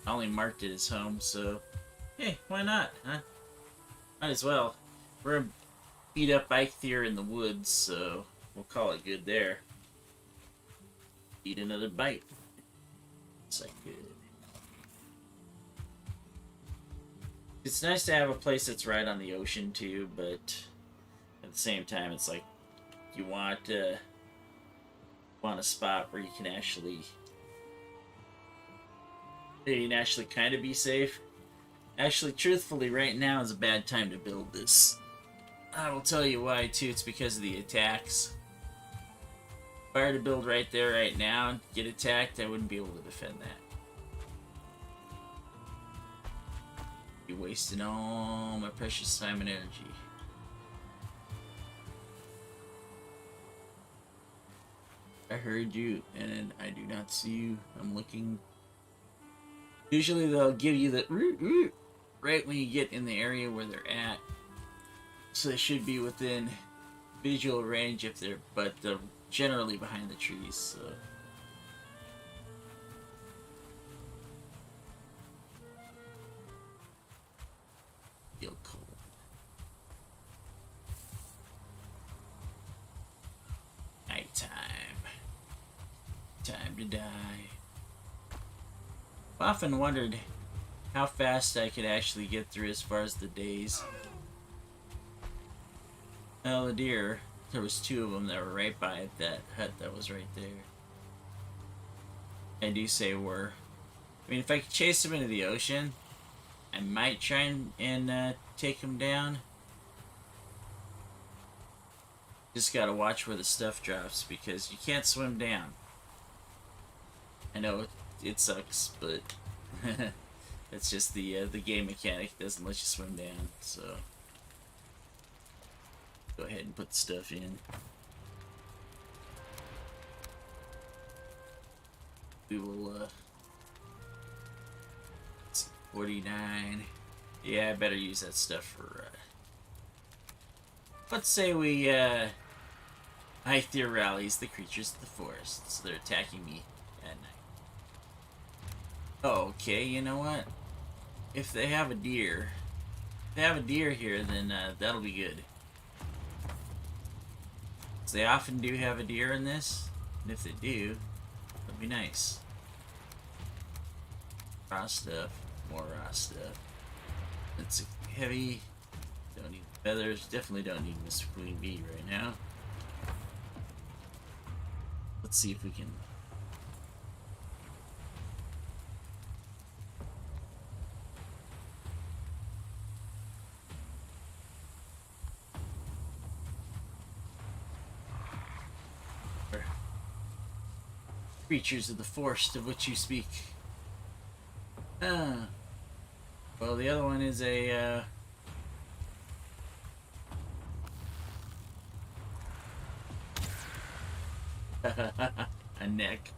I only marked it as home, so hey, why not, huh? Might as well. We're gonna beat up Eikthyr in the woods, so we'll call it good there. Eat another bite. It's like good. It's nice to have a place that's right on the ocean too, but at the same time, it's like you want a spot where you can actually You can actually kind of be safe. Actually, truthfully, right now is a bad time to build this. I will tell you why, too. It's because of the attacks. If I were to build right there, right now, and get attacked, I wouldn't be able to defend that. Be wasting all my precious time and energy. I heard you, and I do not see you. I'm looking. Usually they'll give you the right when you get in the area where they're at. So they should be within visual range if they're, but they're generally behind the trees, so. Feel cold. Nighttime. Time to die. I've often wondered how fast I could actually get through as far as the days. Well, the deer, there was 2 of them that were right by that hut that was right there. I do say were. I mean, if I could chase them into the ocean, I might try and take them down. Just gotta watch where the stuff drops because you can't swim down. I know it sucks, but it's just the game mechanic doesn't let you swim down. So go ahead and put the stuff in. We will. 49. Yeah, I better use that stuff for. Let's say we Eikthyr rallies the creatures of the forest, so they're attacking me at night. Okay, you know what? If they have a deer, here, then that'll be good. So they often do have a deer in this, and if they do, that'll be nice. Raw stuff, more raw stuff. It's heavy. Don't need feathers. Definitely don't need Mr. Queen Bee right now. Let's see if we can. Creatures of the forest of which you speak. Well, the other one is a a neck.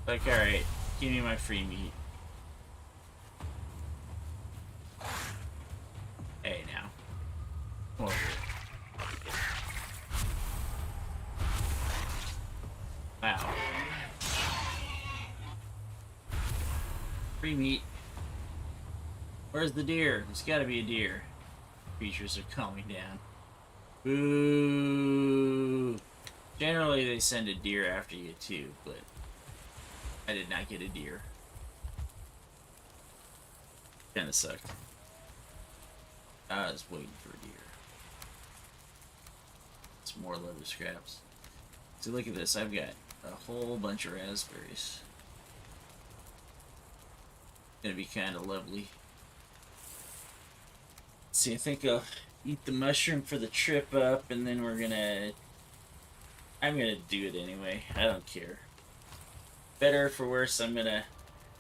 Like, alright, give me my free meat. Hey, now. Come over here. Wow. Free meat. Where's the deer? There's gotta be a deer. Creatures are calming down. Boo! Generally, they send a deer after you too, but I did not get a deer. Kinda sucked. I was waiting for a deer. Some more leather scraps. So look at this. I've got a whole bunch of raspberries. Gonna be kind of lovely. See, I think I'll eat the mushroom for the trip up, and then I'm gonna do it anyway. I don't care. Better for worse, I'm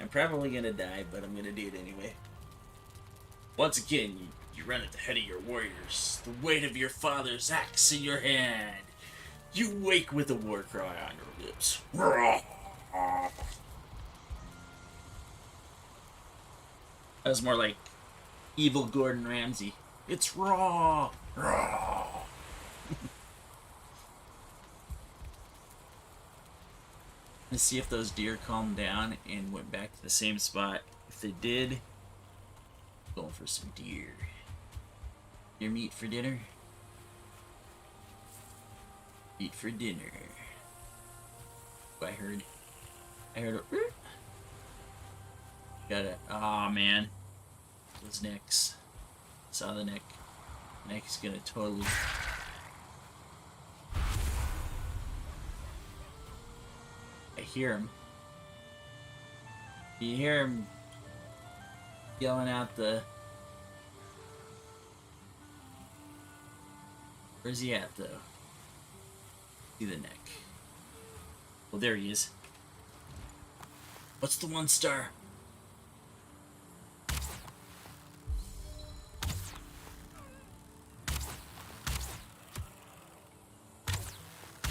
probably gonna die, but I'm gonna do it anyway. Once again, you run at the head of your warriors, the weight of your father's axe in your hand. You wake with a war cry on your lips. That was more like evil Gordon Ramsay. It's raw! Raw! Let's see if those deer calmed down and went back to the same spot. If they did, going for some deer. Deer meat for dinner? Meat for dinner. I heard a got it. Aw, man. Those necks. Saw the neck. Neck is gonna totally. hear him. You hear him yelling out the... Where's he at, though? See the neck. Well, there he is. What's the 1 star?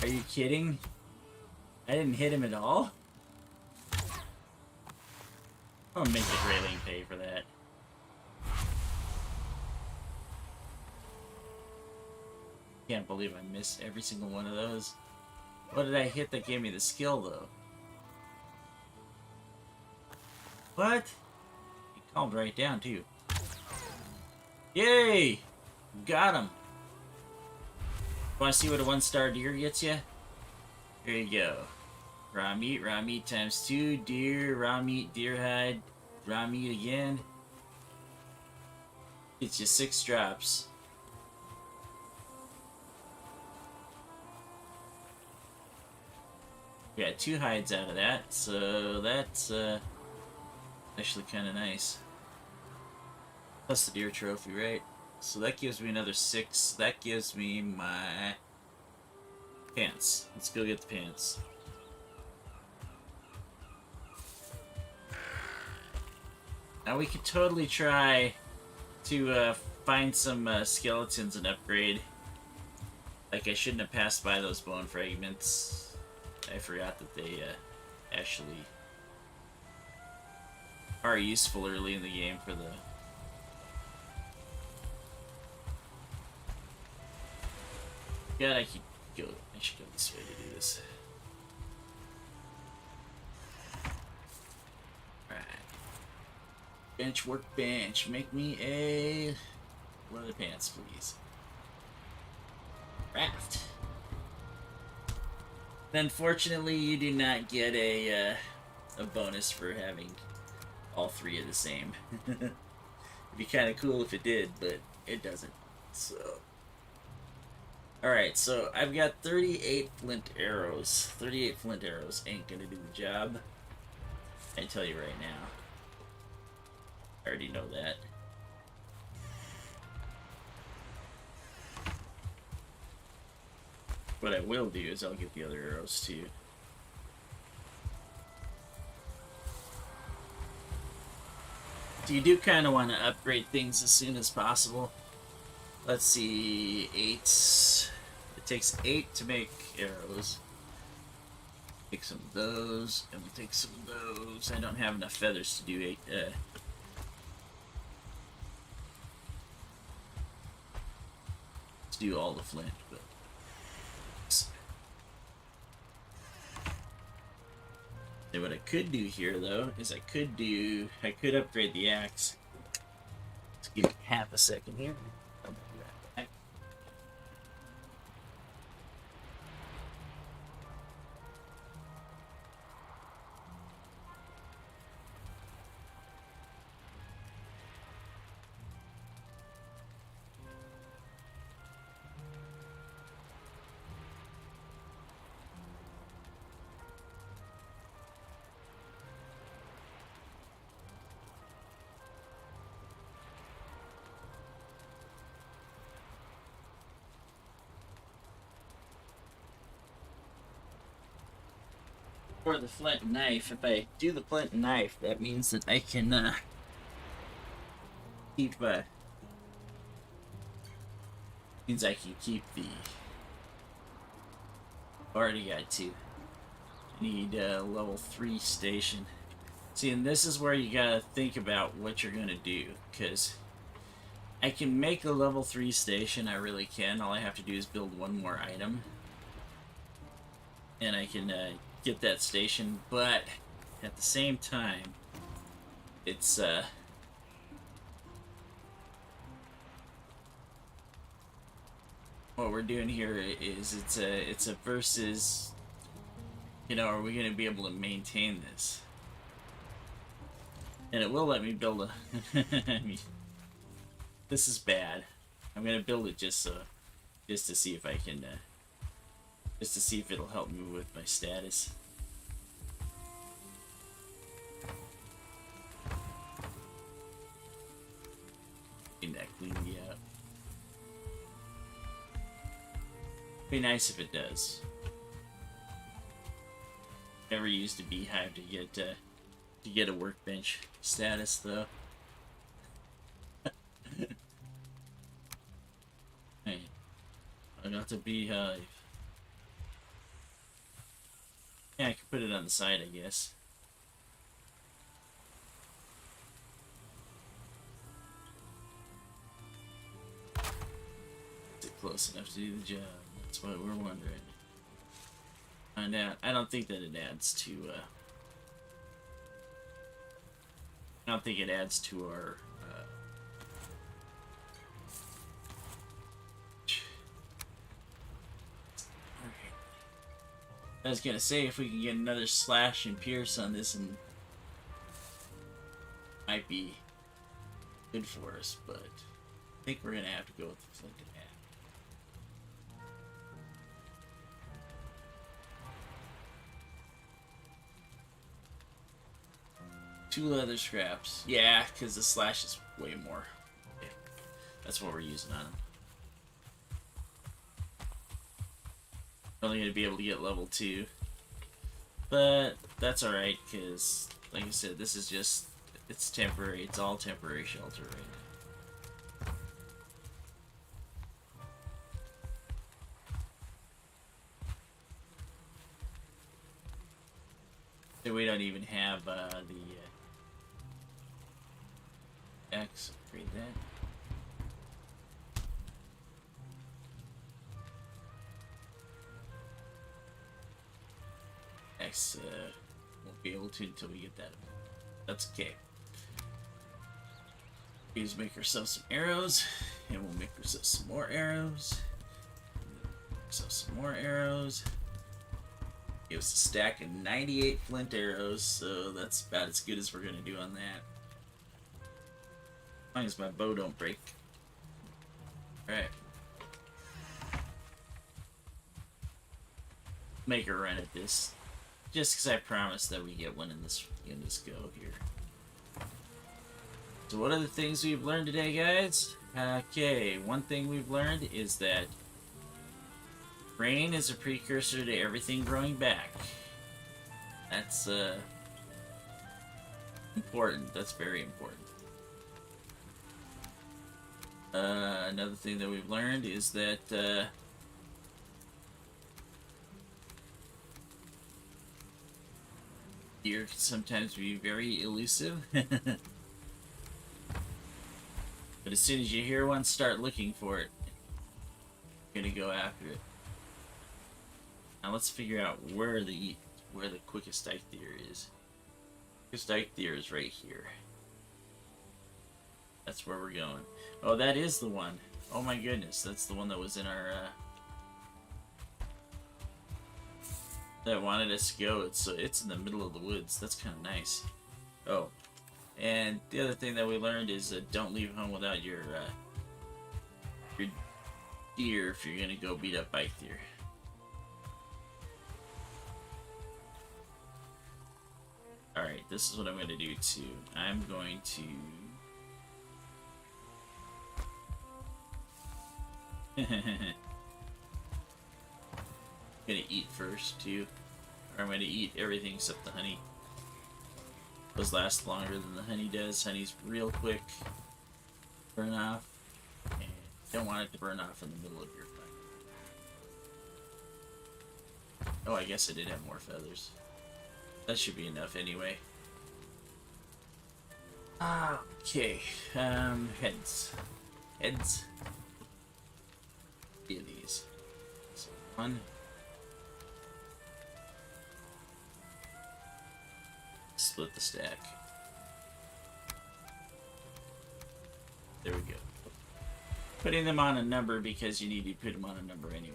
Are you kidding? I didn't hit him at all? I'm gonna make the Grayling pay for that. Can't believe I missed every single one of those. What did I hit that gave me the skill, though? What? He calmed right down, too. Yay! Got him! Want to see what a 1-star deer gets you? There you go. Raw meat times 2, deer, raw meat, deer hide, raw meat again. Gets you 6 drops. We got 2 hides out of that, so that's actually kind of nice. Plus the deer trophy, right? So that gives me another 6. That gives me my pants. Let's go get the pants. Now we could totally try to find some skeletons and upgrade. Like, I shouldn't have passed by those bone fragments. I forgot that they actually are useful early in the game for the... God, I should go this way to do this. Alright. Bench, workbench. Make me a... leather pants, please. Craft. Unfortunately, you do not get a bonus for having all 3 of the same. It'd be kind of cool if it did, but it doesn't. So... Alright, so I've got 38 flint arrows. 38 flint arrows ain't gonna do the job. I tell you right now. I already know that. What I will do is I'll get the other arrows too. So you do kind of want to upgrade things as soon as possible. Let's see, 8. It takes 8 to make arrows. Take some of those, and we'll take some of those. I don't have enough feathers to do 8. To do all the flint, but. So what I could do here, though, is I could upgrade the axe. Let's give me half a second here. I'll be right back. For the flint knife, if I do the flint knife, that means that I can keep means I can keep the... Already got 2. I need a level 3 station. See, and this is where you gotta think about what you're gonna do, because I can make a level 3 station, I really can. All I have to do is build 1 more item. And I can get that station, but at the same time, it's what we're doing here is it's a versus, you know, are we going to be able to maintain this? And it will let me build a I mean, this is bad. I'm going to build it just to see if I can just to see if it'll help me with my status. Be nice if it does. Never used a beehive to get a workbench status though. Hey, I got the beehive. Yeah, I could put it on the side, I guess. Is it close enough to do the job? That's what we're wondering. Find out. I don't think that it adds to, I don't think it adds to our, I was gonna say, if we can get another slash and pierce on this, and might be good for us, but I think we're gonna have to go with the flint and hat. 2 leather scraps. Yeah, because the slash is way more. Yeah, that's what we're using on him. Only going to be able to get level 2. But that's alright, because, like I said, this is just, it's temporary. It's all temporary shelter right now. So we don't even have the X. Upgrade that. X won't be able to until we get that. That's okay. We just make ourselves some arrows, and we'll make ourselves some more arrows. So some more arrows. Give us a stack of 98 flint arrows, so that's about as good as we're gonna do on that. As long as my bow don't break. Alright. Make a run at this. Just because I promised that we get one in this go here. So what are the things we've learned today, guys? Okay, one thing we've learned is that rain is a precursor to everything growing back. That's important. That's very important. Another thing that we've learned is that deer can sometimes be very elusive. But as soon as you hear one, start looking for it. You're gonna go after it. Now let's figure out where the quickest Eikthyr is. Quickest Eikthyr is right here. That's where we're going. Oh, that is the one. Oh my goodness, that's the one that was in our that wanted us to go. It's in the middle of the woods. That's kind of nice. Oh, and the other thing that we learned is don't leave home without your deer if you're gonna go beat up Eikthyr. Alright, this is what I'm gonna do too. I'm going to gonna eat first too. Or I'm gonna eat everything except the honey. Those last longer than the honey does. Honey's real quick. Burn off. And you don't want it to burn off in the middle of your fight. Oh, I guess I did have more feathers. That should be enough anyway. Okay. Heads. Heads. Be these. So 1. Split the stack. There we go. Putting them on a number because you need to put them on a number anyways.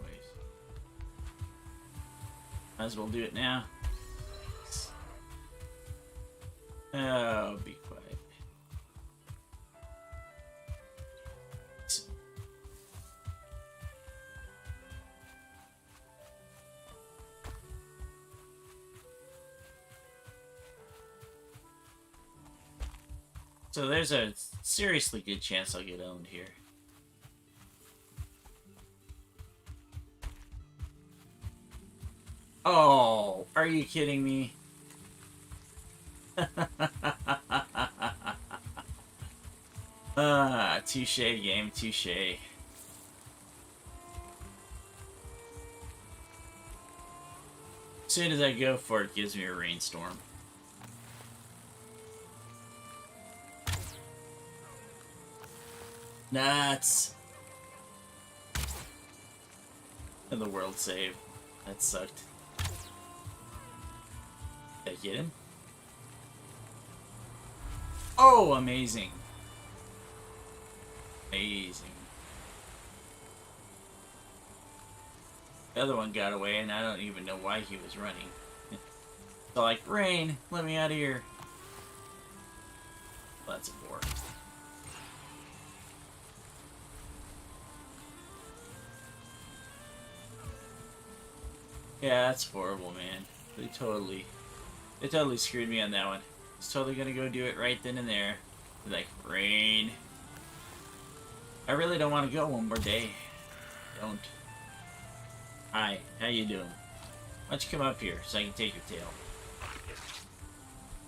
Might as well do it now. Oh, be quiet. So there's a seriously good chance I'll get owned here. Oh, are you kidding me? Touche game, touche. As soon as I go for it, it gives me a rainstorm. Nuts. And the world save. That sucked. Did I get him? Oh, amazing. Amazing. The other one got away, and I don't even know why he was running. So like, rain, let me out of here. Well, that's a bore. Yeah, that's horrible, man. They totally screwed me on that one. I was totally gonna go do it right then and there. Like, rain. I really don't want to go one more day. Don't. Hi, how you doing? Why don't you come up here so I can take your tail?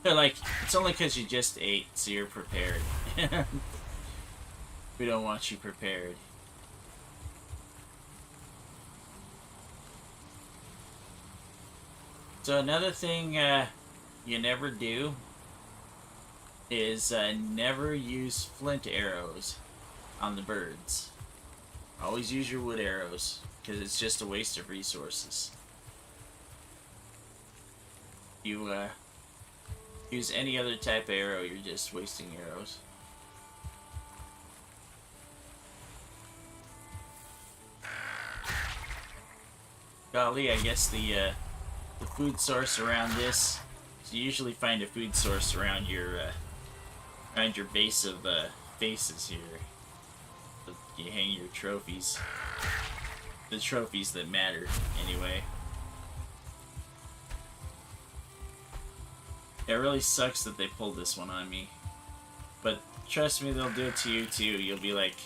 They're like, it's only because you just ate, so you're prepared. We don't want you prepared. So another thing you never do is never use flint arrows on the birds. Always use your wood arrows, because it's just a waste of resources. You use any other type of arrow, you're just wasting arrows. Golly, I guess the food source around this. So you usually find a food source around your base of faces here. You hang your trophies. The trophies that matter, anyway. It really sucks that they pulled this one on me. But trust me, they'll do it to you too. You'll be like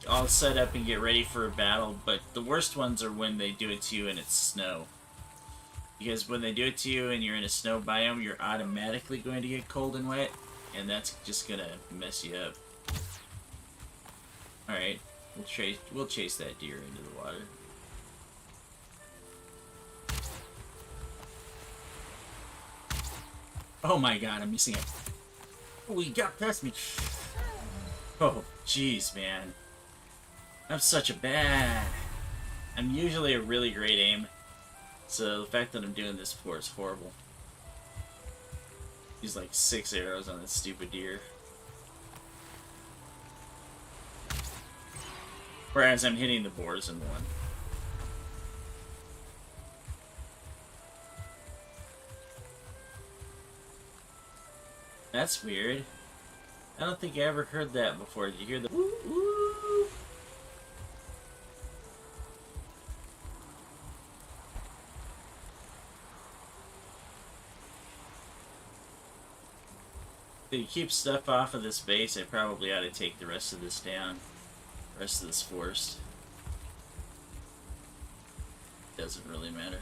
all set up and get ready for a battle, but the worst ones are when they do it to you and it's snow. Because when they do it to you and you're in a snow biome, you're automatically going to get cold and wet, and that's just gonna mess you up. Alright, we'll chase that deer into the water. Oh my god, I'm missing it. Oh, he got past me. Oh, jeez, man. I'm such a bad. I'm usually a really great aim, so the fact that I'm doing this for is horrible. He's like 6 arrows on this stupid deer. Whereas I'm hitting the boars in one. That's weird. I don't think I ever heard that before. Did you hear the woo woo? To keep stuff off of this base, I probably ought to take the rest of this down. The rest of this forest. Doesn't really matter.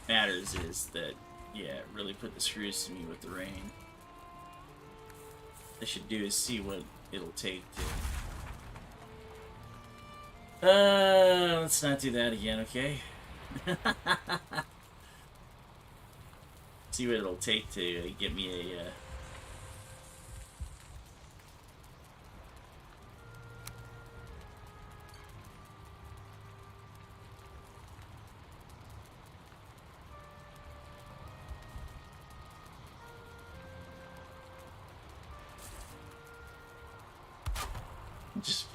Matters is that, yeah, it really put the screws to me with the rain. What I should do is see what it'll take to... let's not do that again, okay? See what it'll take to get me a, just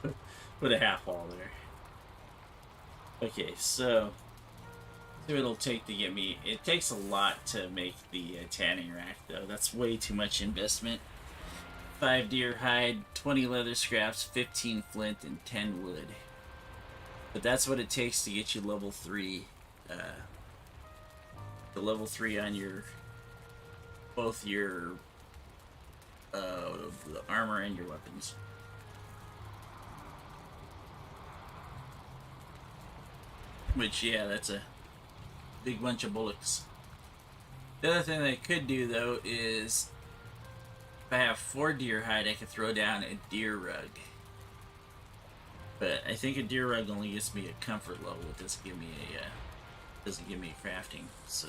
put a half wall there. Okay, so see what it'll take to get me. It takes a lot to make the tanning rack, though. That's way too much investment. 5 deer hide, 20 leather scraps, 15 flint, and 10 wood. But that's what it takes to get you level 3. The level 3 on your both your the armor and your weapons. Which, yeah, that's a big bunch of bullocks. The other thing that I could do, though, is if I have 4 deer hide, I could throw down a deer rug. But I think a deer rug only gives me a comfort level. It doesn't give me a crafting, so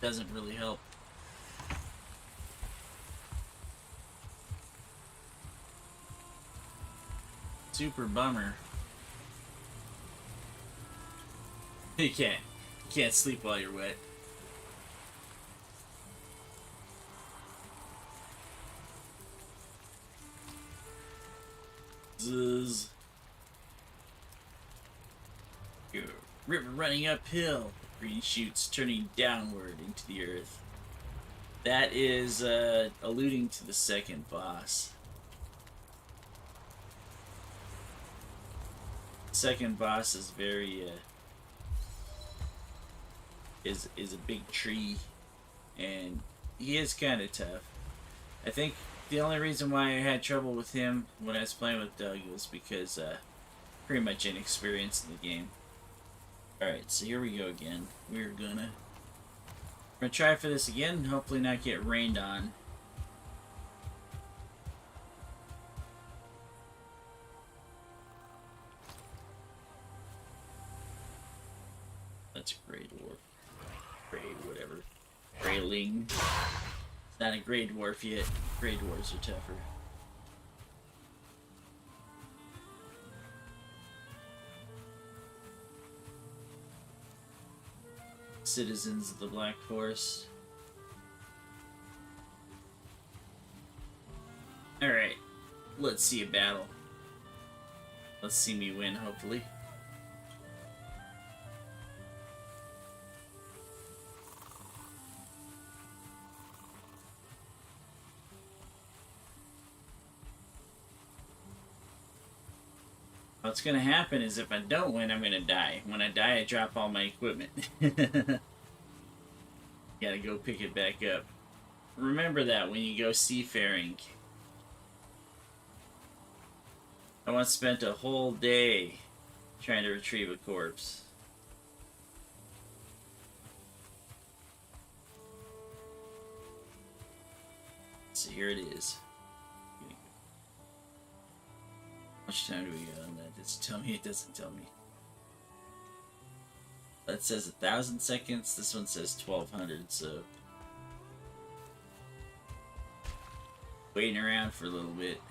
doesn't really help. Super bummer. You can't sleep while you're wet. Zzz. Your river running uphill, green shoots turning downward into the earth. That is alluding to the second boss. The second boss is very is a big tree, and he is kind of tough. I think the only reason why I had trouble with him when I was playing with Doug was because pretty much inexperienced in the game. Alright, so here we go again. We're gonna try for this again, hopefully not get rained on. That's a Grey Dwarf. Grey whatever. Greyling. It's not a Grey Dwarf yet. Grey Dwarves are tougher. Citizens of the Black Forest. Alright, let's see a battle. Let's see me win, hopefully. What's gonna happen is if I don't win, I'm gonna die. When I die, I drop all my equipment. Gotta go pick it back up. Remember that when you go seafaring. I once spent a whole day trying to retrieve a corpse. So here it is. How much time do we got on that? Does it tell me? It doesn't tell me. That says 1,000 seconds. This one says 1,200, so waiting around for a little bit.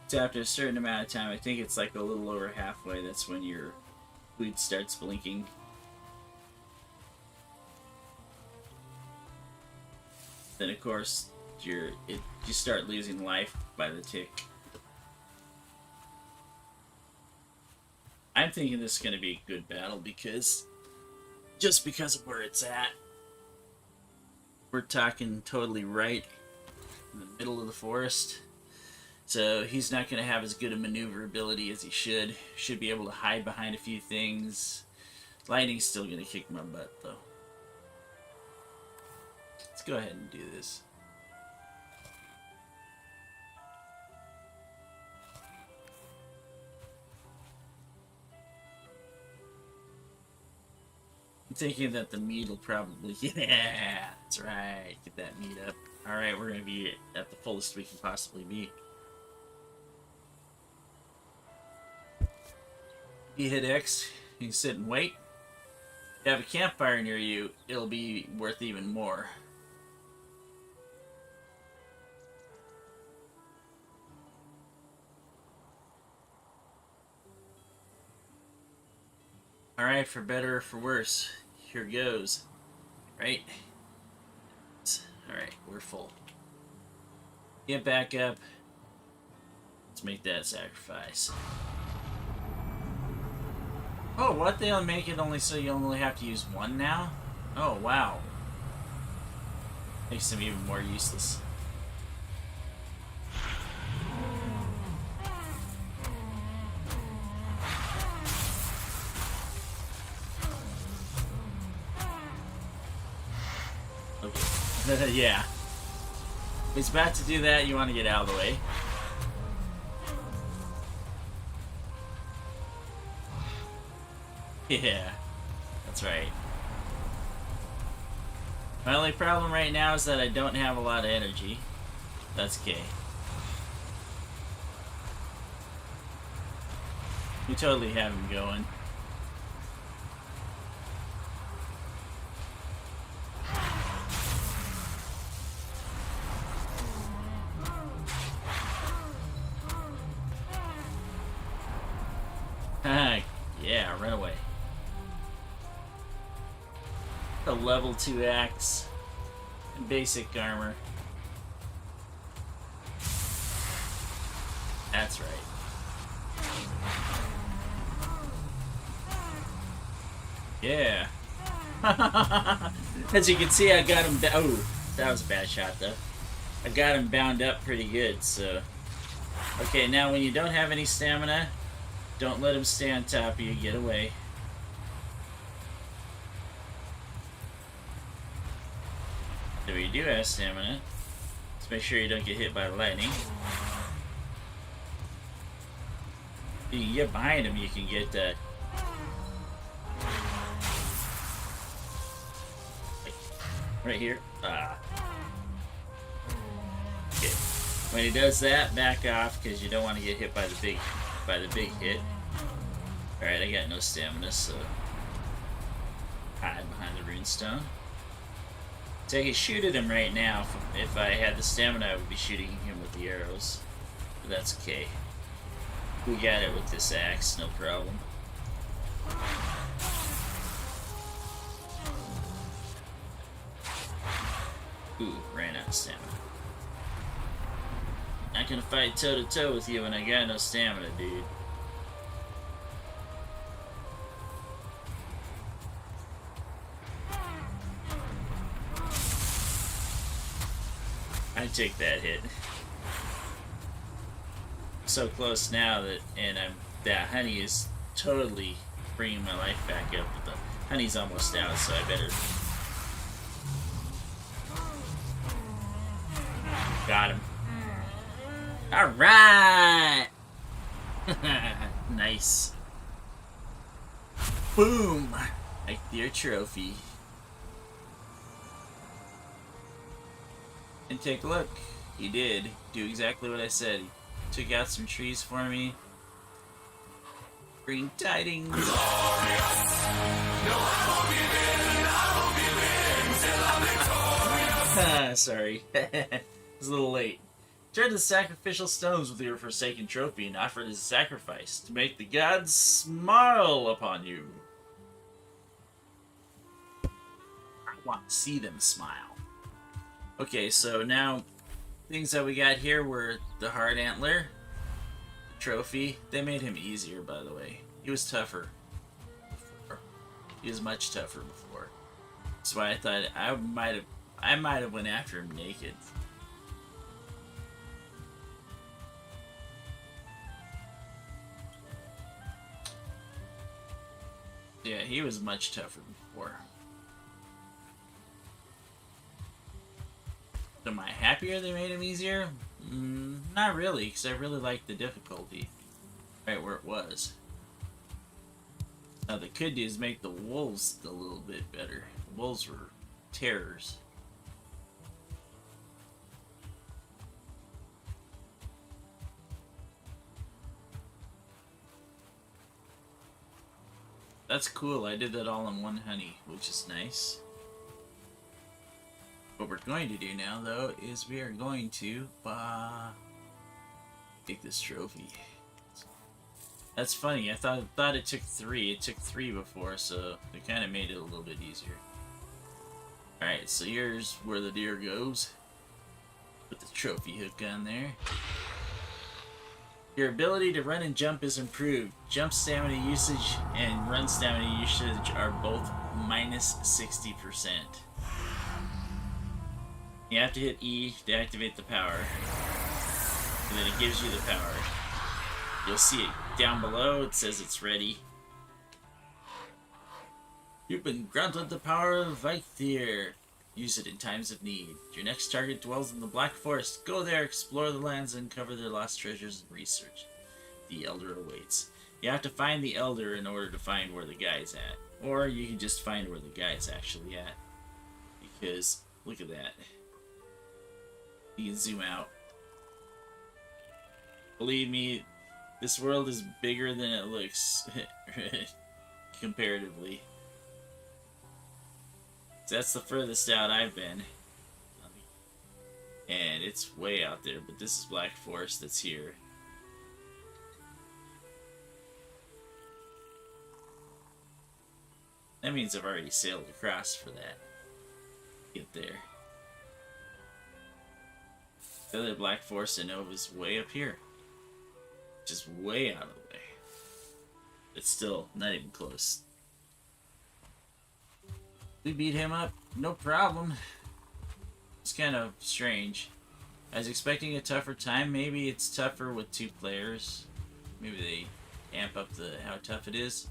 So after a certain amount of time, I think it's like a little over halfway, that's when your food starts blinking. Then of course you start losing life by the tick. I'm thinking this is going to be a good battle because of where it's at. We're talking totally right in the middle of the forest. So he's not going to have as good a maneuverability as he should. Should be able to hide behind a few things. Lightning's still going to kick my butt though. Let's go ahead and do this. I'm thinking that the meat will probably... Yeah, that's right. Get that meat up. Alright, we're going to be at the fullest we can possibly be. You hit X, you can sit and wait. If you have a campfire near you, it'll be worth even more. Alright, for better or for worse, here goes. Right? Alright, we're full. Get back up. Let's make that sacrifice. Oh, what? They'll make it only so you only have to use one now? Oh, wow. Makes them even more useless. Okay. Yeah. He's about to do that, you want to get out of the way. Yeah, that's right. My only problem right now is that I don't have a lot of energy. That's okay. We totally have him going. Yeah, run away. The level 2 axe and basic armor. That's right. Yeah. As you can see, I got him. Oh, that was a bad shot, though. I got him bound up pretty good, so. Okay, now when you don't have any stamina, don't let him stay on top of you. Get away. So you do have stamina. Let's make sure you don't get hit by lightning. If you can get behind him, you can get that. Right here. Ah. Okay. When he does that, back off because you don't want to get hit by the big hit. Alright, I got no stamina, so hide behind the runestone. So I can shoot at him right now. If I had the stamina, I would be shooting him with the arrows. But that's okay. We got it with this axe, no problem. Ooh, ran out of stamina. Not gonna fight toe to toe with you when I got no stamina, dude. I take that hit. So close now that, that honey is totally bringing my life back up. But the honey's almost out, so I better. Got him. All right. Nice. Boom. Eikthyr trophy. And take a look. He did do exactly what I said. He took out some trees for me. Bring tidings. No, sorry. It was a little late. Turn to the sacrificial stones with your forsaken trophy and offer it as a sacrifice to make the gods smile upon you. I want to see them smile. Okay, so now things that we got here were the hard antler, the trophy. They made him easier, by the way. He was tougher before. He was much tougher before. That's why I thought I might have went after him naked. Yeah, he was much tougher before. Am I happier they made him easier? Not really, because I really liked the difficulty right where it was. Now, they could do is make the wolves a little bit better. The wolves were terrors. That's cool. I did that all in one honey, which is nice. What we're going to do now, though, is we are going to take this trophy. That's funny. I thought it took 3. It took 3 before, so it kind of made it a little bit easier. Alright, so here's where the deer goes. Put the trophy hook on there. Your ability to run and jump is improved. Jump stamina usage and run stamina usage are both minus 60%. You have to hit E to activate the power. And then it gives you the power. You'll see it down below. It says it's ready. You've been granted the power of Eikthyr. Use it in times of need. Your next target dwells in the Black Forest. Go there, explore the lands, and uncover their lost treasures and research. The Elder awaits. You have to find the Elder in order to find where the guy's at. Or you can just find where the guy's actually at. Because, look at that. You can zoom out. Believe me, this world is bigger than it looks. Comparatively. That's the furthest out I've been. And it's way out there, but this is Black Forest that's here. That means I've already sailed across for that. Get there. The other Black Forest I know is way up here. Just way out of the way. It's still not even close. We beat him up, no problem. It's kind of strange. I was expecting a tougher time. Maybe it's tougher with 2 players. Maybe they amp up how tough it is.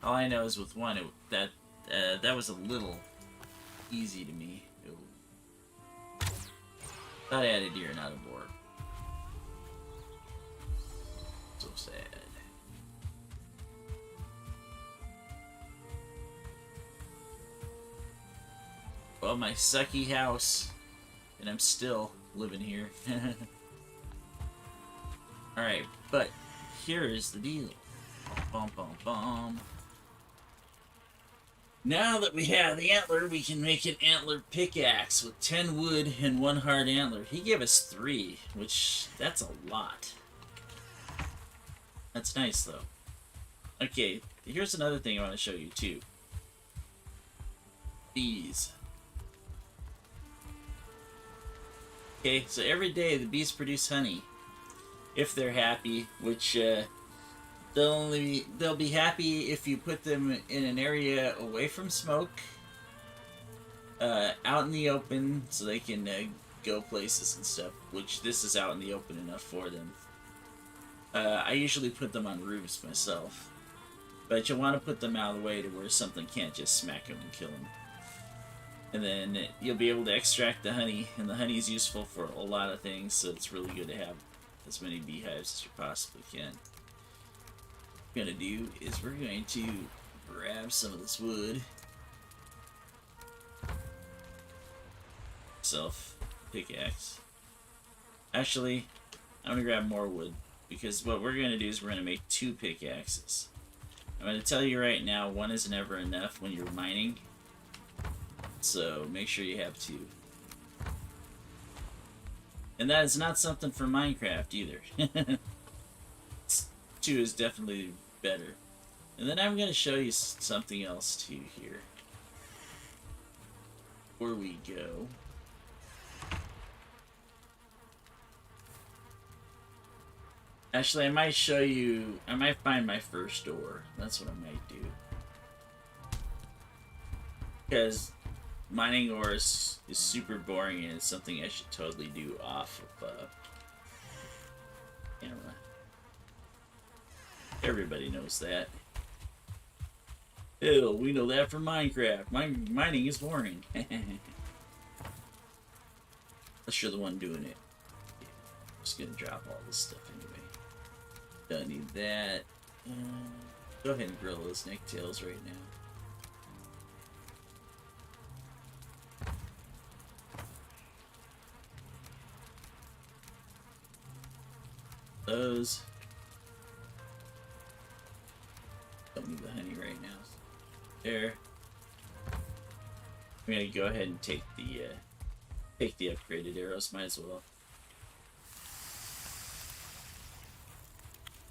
All I know is with 1, that was a little easy to me. Thought I had a deer, not a boar. So sad. Well, my sucky house, and I'm still living here. Alright, but here is the deal. Bum, bum, bum. Now that we have the antler, we can make an antler pickaxe with 10 wood and 1 hard antler. He gave us 3, which, that's a lot. That's nice, though. Okay, here's another thing I want to show you, too. Bees. Okay, so every day the bees produce honey. If they're happy, which, they'll be happy if you put them in an area away from smoke, out in the open, so they can go places and stuff, which this is out in the open enough for them. I usually put them on roofs myself, but you want to put them out of the way to where something can't just smack them and kill them. And then you'll be able to extract the honey, and the honey is useful for a lot of things, so it's really good to have as many beehives as you possibly can. What we're going to do is we're going to grab some of this wood. Self pickaxe. Actually, I'm going to grab more wood, because what we're going to do is we're going to make 2 pickaxes. I'm going to tell you right now, 1 is never enough when you're mining. So make sure you have 2. And that is not something for Minecraft either. 2 is definitely better. And then I'm going to show you something else too here. Before we go. Actually, I might show you, I might find my first door. That's what I might do. Because mining ore is super boring, and it's something I should totally do off of camera. Everybody knows that. Hell, we know that from Minecraft. Mining is boring. Unless you're the one doing it. Just gonna drop all this stuff anyway. Don't need that. Go ahead and grill those necktails right now. Those. Don't need the honey right now. There. I'm gonna go ahead and take the upgraded arrows. Might as well.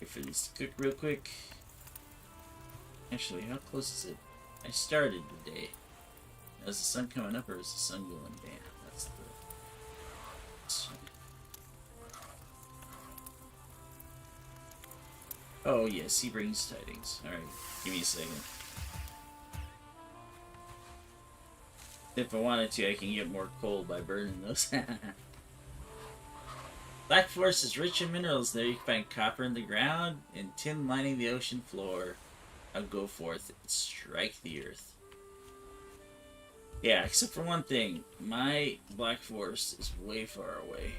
Wait for these to cook real quick. Actually, how close is it? I started the day. Is the sun coming up or is the sun going down? That's the. Oh yes, he brings tidings. Alright, give me a second. If I wanted to, I can get more coal by burning those. Black Forest is rich in minerals. There you can find copper in the ground and tin lining the ocean floor. Now go forth and strike the earth. Yeah, except for one thing. My Black Forest is way far away.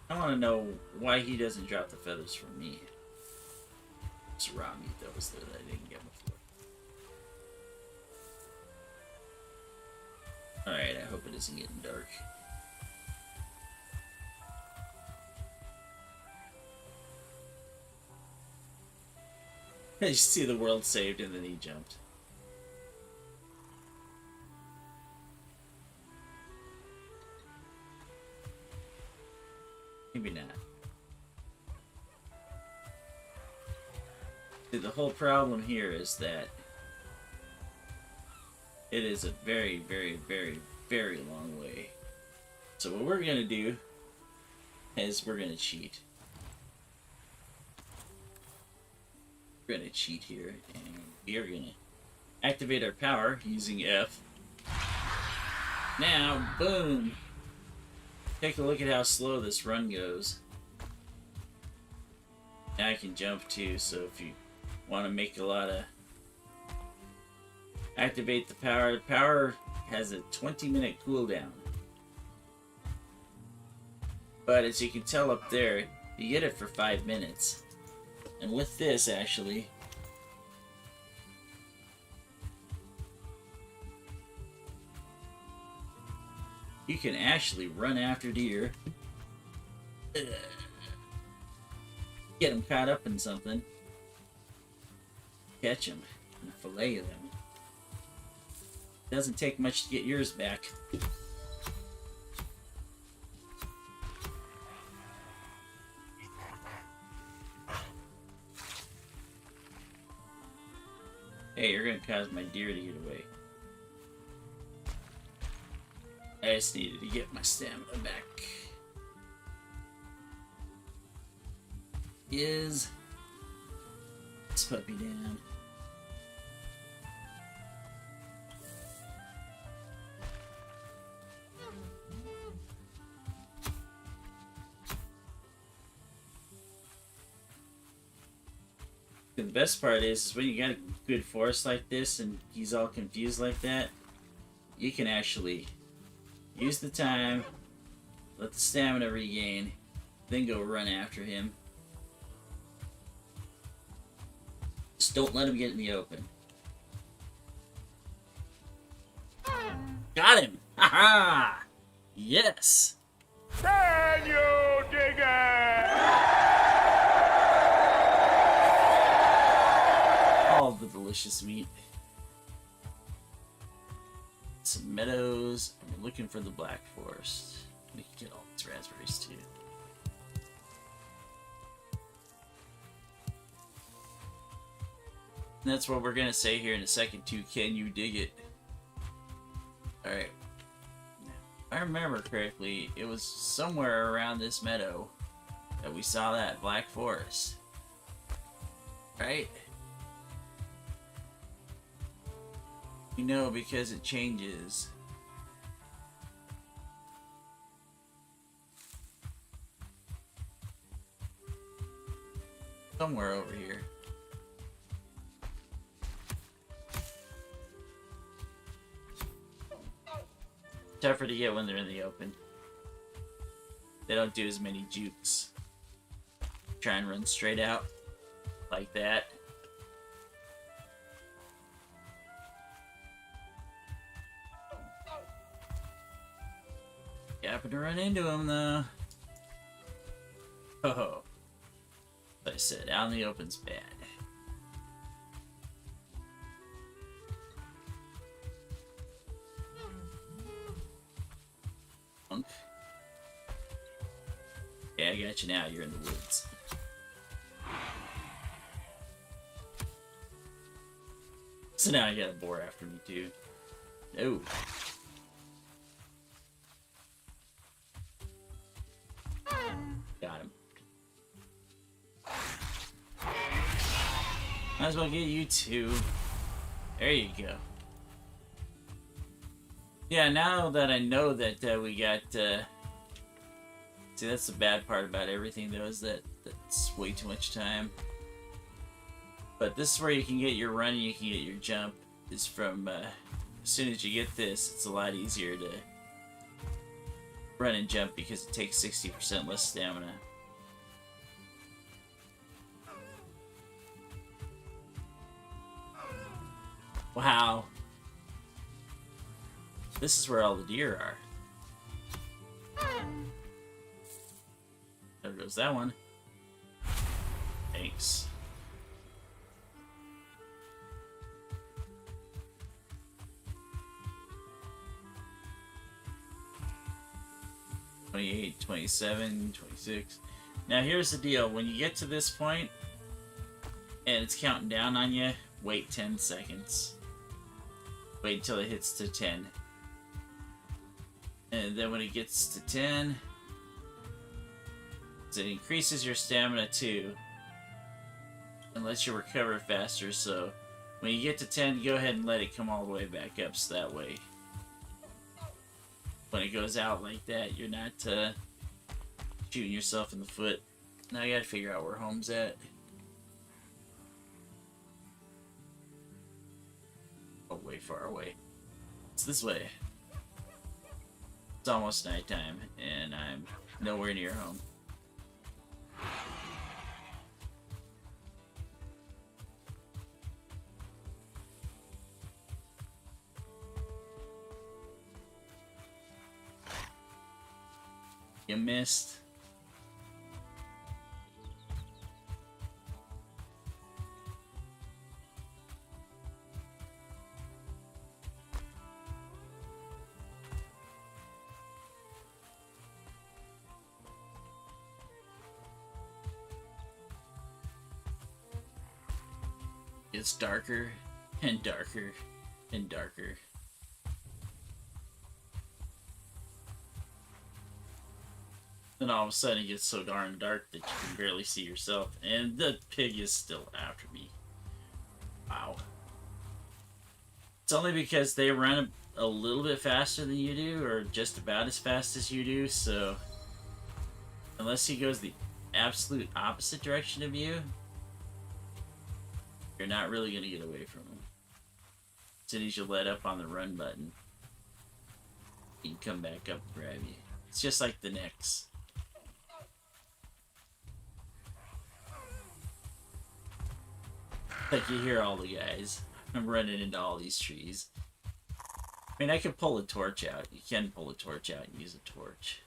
I want to know why he doesn't drop the feathers for me. It's raw meat that was there that I didn't get before. Alright, I hope it isn't getting dark. I just see the world saved and then he jumped. Maybe not. See, the whole problem here is that it is a very, very, very, very long way. So what we're gonna do is we're gonna cheat. We're gonna cheat here, and we are gonna activate our power using F. Now, boom! Take a look at how slow this run goes. Now I can jump too, so if you want to make a lot of... Activate the power. The power has a 20-minute cooldown. But as you can tell up there, you get it for 5 minutes. And with this, actually, you can actually run after deer, get them caught up in something, catch them, and fillet them. Doesn't take much to get yours back. Hey, you're gonna cause my deer to get away. I just needed to get my stamina back. Is this puppy down? The best part is when you got a good forest like this and he's all confused like that, you can actually use the time, let the stamina regain, then go run after him. Just don't let him get in the open. Got him! Haha! Yes! Can you dig it? All the delicious meat. Some meadows. I'm looking for the Black Forest. We can get all these raspberries too. And that's what we're gonna say here in a second too. Can you dig it? Alright. If I remember correctly, it was somewhere around this meadow that we saw that Black Forest. Right? You know, because it changes. Somewhere over here. Tougher to get when they're in the open. They don't do as many jukes. Try and run straight out like that. You happen to run into him though. Oh, like I said, out in the open's bad. Punk. Yeah, I got you now. You're in the woods. So now I got a boar after me too. No. Got him. Might as well get you two. There you go. Yeah, now that I know that we got... See, that's the bad part about everything, though, is that that's way too much time. But this is where you can get your run and you can get your jump. is from as soon as you get this, it's a lot easier to run and jump because it takes 60% less stamina. Wow. This is where all the deer are. There goes that one. Thanks. $28, $27, $26. Now here's the deal. When you get to this point and it's counting down on you, wait 10 seconds. Wait until it hits to 10. And then when it gets to 10, it increases your stamina too. And lets you recover faster. So when you get to 10, go ahead and let it come all the way back up so that way when it goes out like that, you're not shooting yourself in the foot. Now I gotta figure out where home's at. Oh, way far away. It's this way. It's almost nighttime, and I'm nowhere near home. You missed. It's darker and darker and darker. Then all of a sudden it gets so darn dark that you can barely see yourself. And the pig is still after me. Wow. It's only because they run a little bit faster than you do, or just about as fast as you do, so unless he goes the absolute opposite direction of you, you're not really going to get away from him. As soon as you let up on the run button, he can come back up and grab you. It's just like the Nyx. Like you hear all the guys. I'm running into all these trees. I mean, I could pull a torch out. You can pull a torch out and use a torch.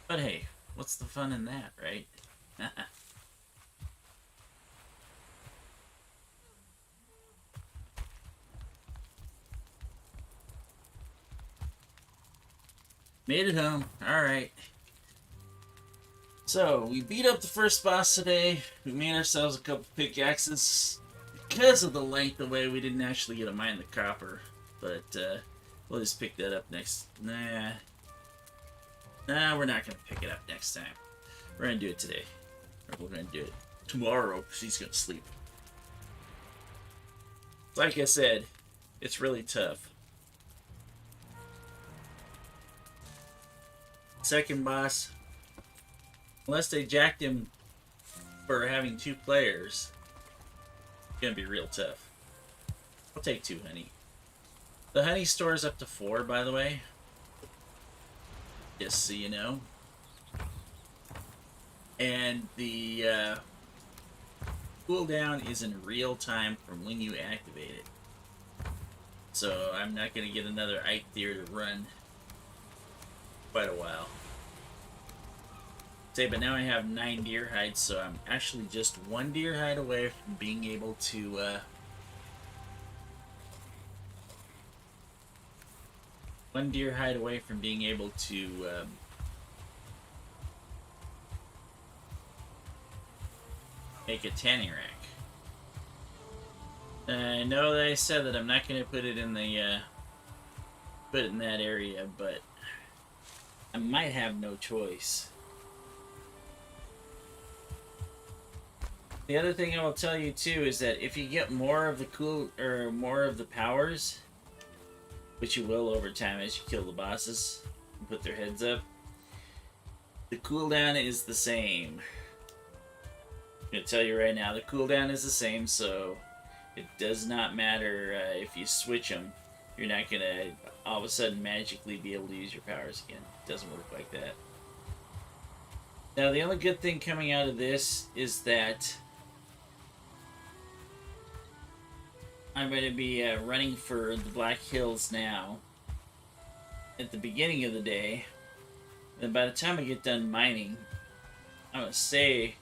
But hey, what's the fun in that, right? Made it home. Alright. So, we beat up the first boss today. We made ourselves a couple pickaxes. Because of the length of the way, we didn't actually get to mine the copper. But, we'll just pick that up next... Nah, we're not going to pick it up next time. We're going to do it today. Or we're going to do it tomorrow, because he's going to sleep. Like I said, it's really tough. Second boss, unless they jacked him for having 2 players, it's gonna be real tough. I'll take 2 honey. The honey stores up to 4, by the way. Just so you know. And the cooldown is in real time from when you activate it. So I'm not gonna get another Eikthyr to run quite a while. But now I have 9 deer hides, so I'm actually just 1 deer hide away from being able to make a tanning rack. I know that I said that I'm not going to put it in the put it in that area, but I might have no choice. The other thing I will tell you too is that if you get more of the powers, which you will over time as you kill the bosses and put their heads up, the cooldown is the same. I'm gonna tell you right now, the cooldown is the same, so it does not matter if you switch them. You're not gonna all of a sudden magically be able to use your powers again. It doesn't work like that. Now, the only good thing coming out of this is that I'm going to be running for the Black Hills now at the beginning of the day. And by the time I get done mining, I'm going to say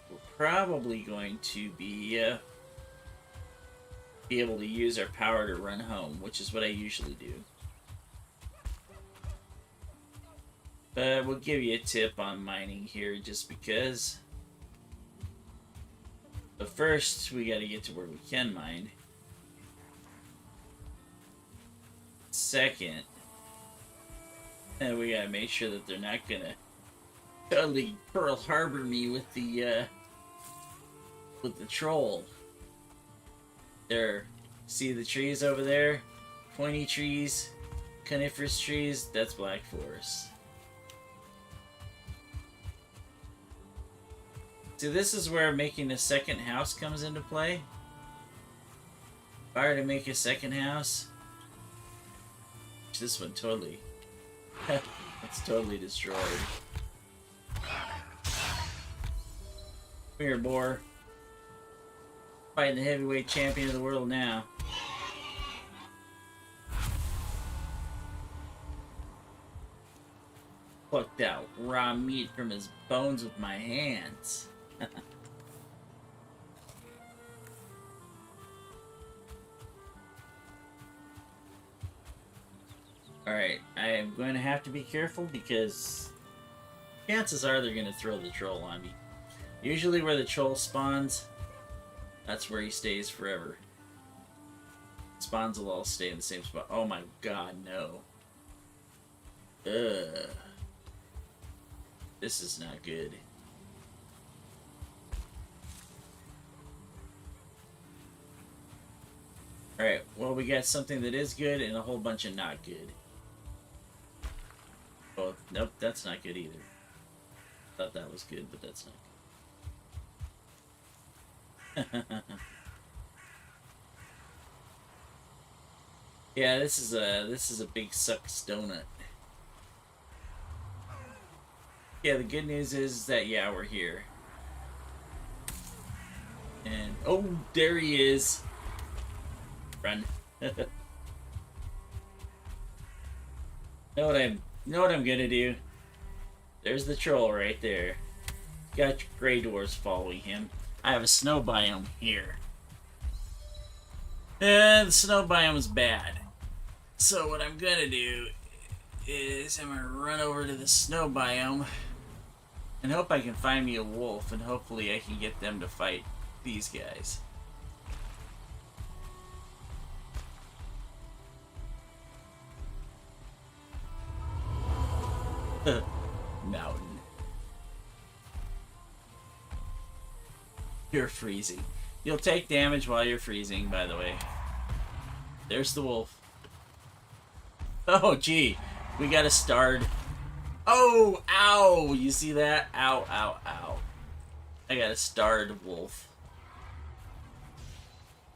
we're probably going to be able to use our power to run home, which is what I usually do. But we'll give you a tip on mining here just because. But first, we got to get to where we can mine. Second, and we gotta make sure that they're not gonna totally Pearl Harbor me with the troll. There, see the trees over there? Pointy trees, coniferous trees, that's Black Forest. See, this is where making a second house comes into play. If I were to make a second house, this one totally, it's totally destroyed. Come here, boar. Fighting the heavyweight champion of the world now. Plucked out raw meat from his bones with my hands. Alright, I am going to have to be careful because chances are they're going to throw the troll on me. Usually where the troll spawns, that's where he stays forever. Spawns will all stay in the same spot. Oh my god, no. Ugh. This is not good. Alright, well, we got something that is good and a whole bunch of not good. Oh, nope, that's not good either. Thought that was good, but that's not good. Yeah, this is a big sucks donut. Yeah, the good news is that, yeah, we're here. And, oh, there he is. Run. Know what I'm gonna do? There's the troll right there. Got gray dwarves following him. I have a snow biome here. And the snow biome's bad. So what I'm gonna do is I'm gonna run over to the snow biome and hope I can find me a wolf, and hopefully I can get them to fight these guys. Mountain. You're freezing. You'll take damage while you're freezing, by the way. There's the wolf. Oh, gee. We got a starred. Oh, ow! You see that? Ow, ow, ow. I got a starred wolf.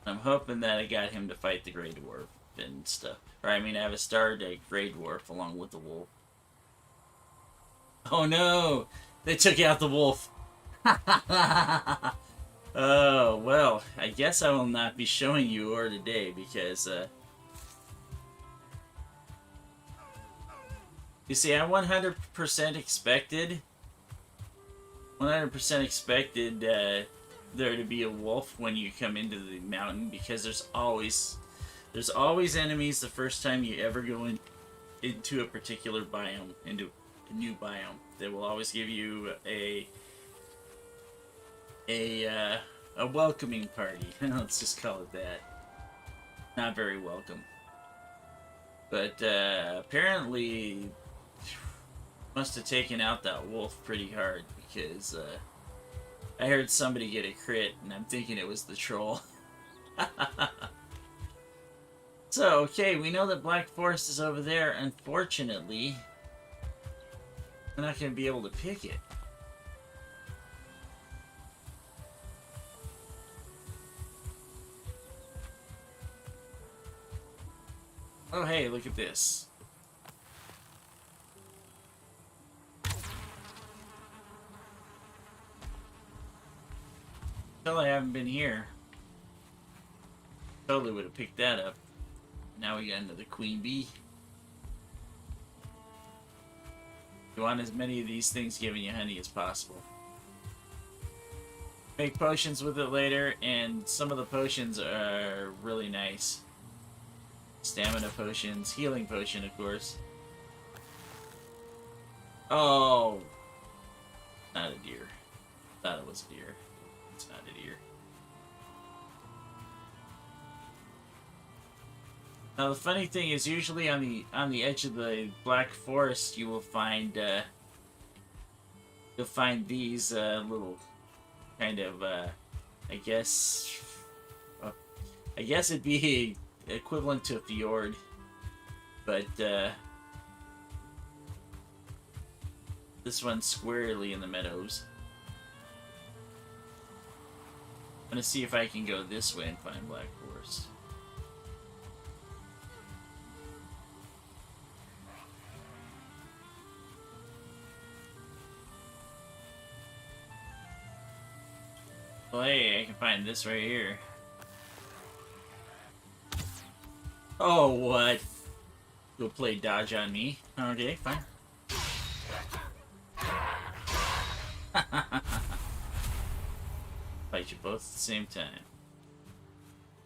I'm hoping that I got him to fight the Grey Dwarf and stuff. Or, I mean, I have a starred Grey Dwarf along with the wolf. Oh no! They took out the wolf. Oh, well, I guess I will not be showing you Ore today because, you see, I 100% expected there to be a wolf when you come into the mountain, because there's always enemies the first time you ever go into a particular biome, into a new biome. They will always give you a welcoming party. Let's just call it that. Not very welcome. But apparently must have taken out that wolf pretty hard, because I heard somebody get a crit and I'm thinking it was the troll. So, okay, we know that Black Forest is over there. Unfortunately, we're not going to be able to pick it. Oh, hey, look at this. Tell I haven't been here. Totally would have picked that up. Now we got another queen bee. You want as many of these things giving you honey as possible. Make potions with it later, and some of the potions are really nice. Stamina potions, healing potion, of course. Oh, not a deer. Thought it was a deer. It's not a deer. Now the funny thing is, usually on the edge of the Black Forest, you will find you'll find these little kind of I guess it'd be equivalent to a fjord, but this one's squarely in the meadows. I'm gonna see if I can go this way and find Black Forest. Well, hey, I can find this right here. Oh, what? Go play dodge on me? Okay, fine. Fight you both at the same time.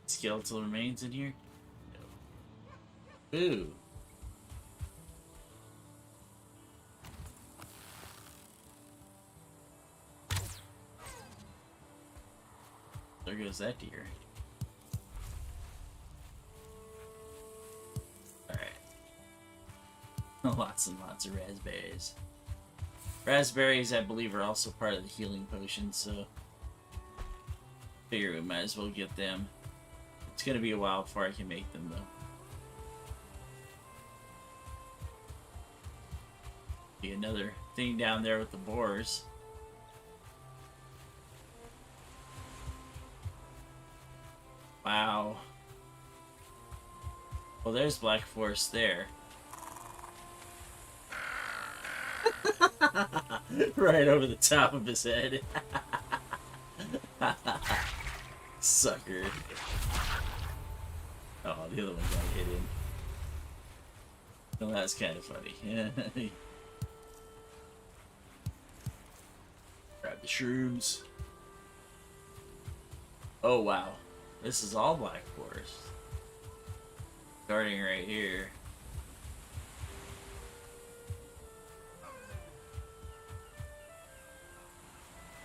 Skeletal remains in here? No. Ooh. There goes that deer. Alright. Lots and lots of raspberries. Raspberries, I believe, are also part of the healing potion, so figure we might as well get them. It's gonna be a while before I can make them, though. Be another thing down there with the boars. Wow. Well, there's Black Forest there. Right over the top of his head. Sucker. Oh, the other one got hit in. Well, that's kind of funny. Grab the shrooms. Oh, wow. This is all Black Forest. Starting right here.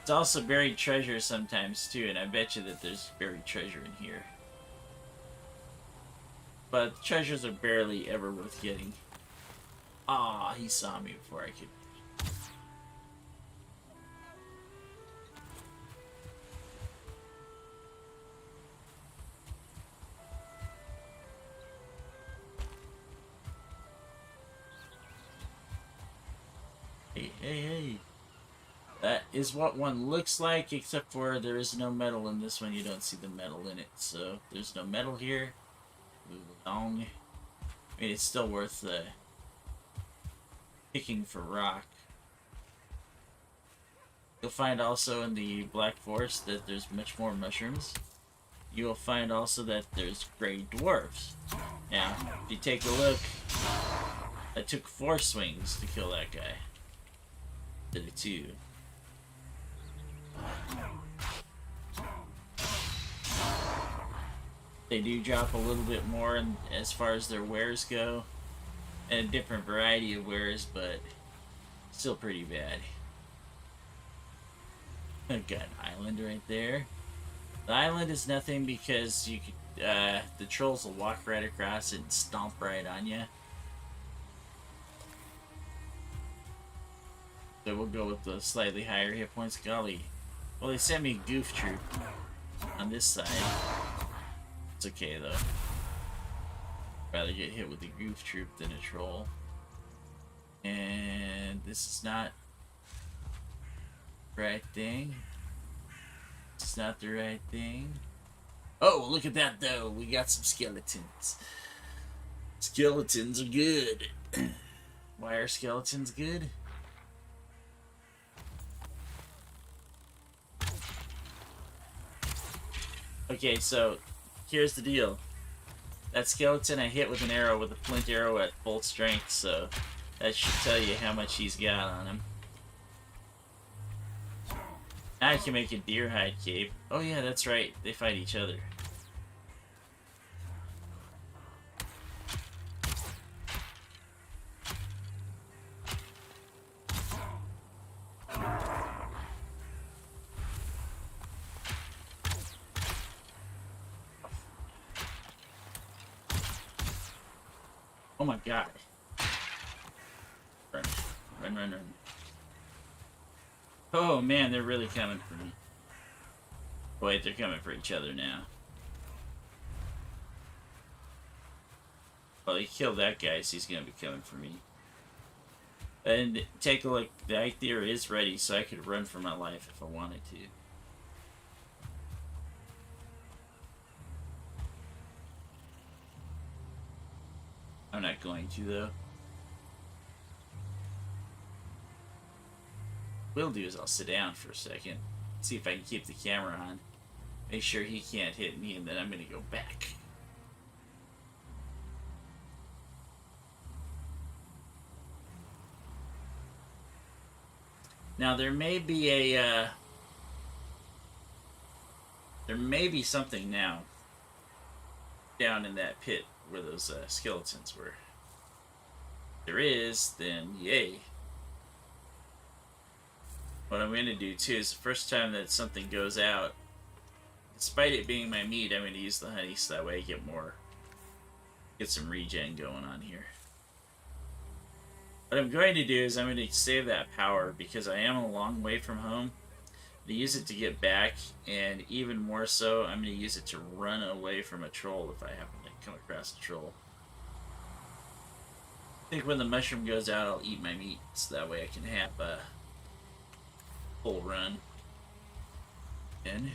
It's also buried treasure sometimes too, and I bet you that there's buried treasure in here. But treasures are barely ever worth getting. Ah, he saw me before I could. Hey. That is what one looks like, except for there is no metal in this one. You don't see the metal in it, so there's no metal here. Move along. I mean, it's still worth picking for rock. You'll find also in the Black Forest that there's much more mushrooms. You will find also that there's gray dwarfs. Now, if you take a look, I took 4 swings to kill that guy. Did it 2. They do drop a little bit more as far as their wares go, and a different variety of wares, but still pretty bad. I've got an island right there. The island is nothing because you could, the trolls will walk right across it and stomp right on you. So we'll go with the slightly higher hit points. Golly. Well, they sent me a goof troop on this side. It's okay, though. Rather get hit with a goof troop than a troll. And this is not the right thing. It's not the right thing. Oh, look at that, though. We got some skeletons. Skeletons are good. Why are skeletons good? Okay, so here's the deal. That skeleton I hit with an arrow, with a flint arrow at full strength, so that should tell you how much he's got on him. Now I can make a deer hide cape. Oh yeah, that's right. They fight each other. Oh my god. Run. Run, run, run. Oh man, they're really coming for me. Wait, they're coming for each other now. Well, he killed that guy, so he's gonna be coming for me. And take a look, the Eikthyr is ready, so I could run for my life if I wanted to. I'm not going to, though. What I'll do is I'll sit down for a second, see if I can keep the camera on, make sure he can't hit me, and then I'm gonna go back. Now there may be something now down in that pit where those skeletons were. If there is, then yay. What I'm going to do too is the first time that something goes out, despite it being my meat, I'm going to use the honey so that way I get some regen going on here. What I'm going to do is I'm going to save that power because I am a long way from home. I'm going to use it to get back, and even more so, I'm going to use it to run away from a troll if I happen to come across a troll. I think when the mushroom goes out, I'll eat my meat so that way I can have a full run. And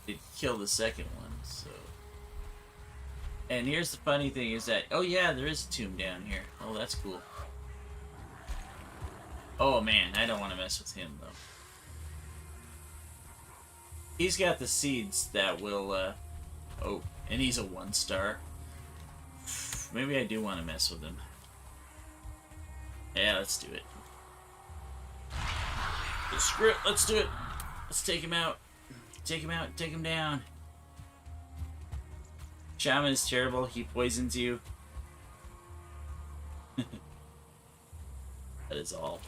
it killed the second one, so. And here's the funny thing is that, oh yeah, there is a tomb down here. Oh, that's cool. Oh man, I don't want to mess with him though. He's got the seeds that will, oh, and he's a 1-star. Maybe I do want to mess with him. Yeah, let's do it. Screw it, let's do it. Let's take him out. Take him out, take him down. Shaman is terrible, he poisons you. That is all.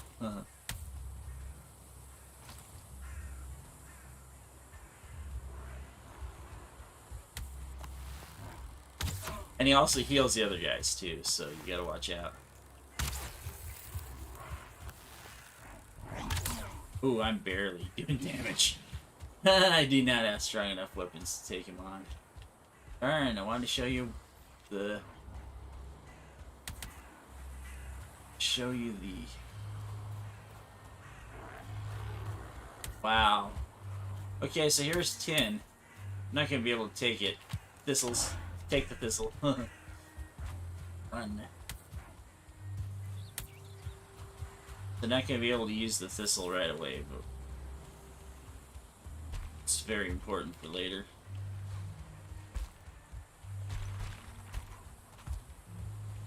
And he also heals the other guys too, so you gotta watch out. Ooh, I'm barely doing damage. I do not have strong enough weapons to take him on. Alright, I wanted to show you the... Wow. Okay, so here's 10. I'm not gonna be able to take it. Thistles. Take the thistle. Run. They're not gonna be able to use the thistle right away, but it's very important for later.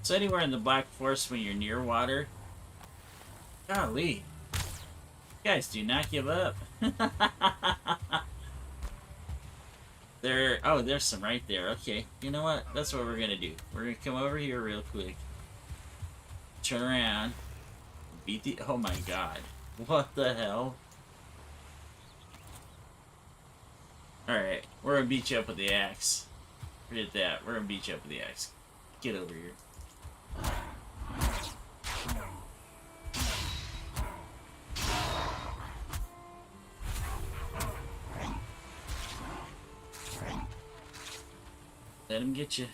So anywhere in the Black Forest when you're near water, golly, you guys do not give up. Oh, there's some right there. Okay, you know what? That's what we're gonna do. We're gonna come over here real quick, turn around, beat the... Oh my god. What the hell? Alright, we're gonna beat you up with the axe. Forget that. We're gonna beat you up with the axe. Get over here. Let him get you.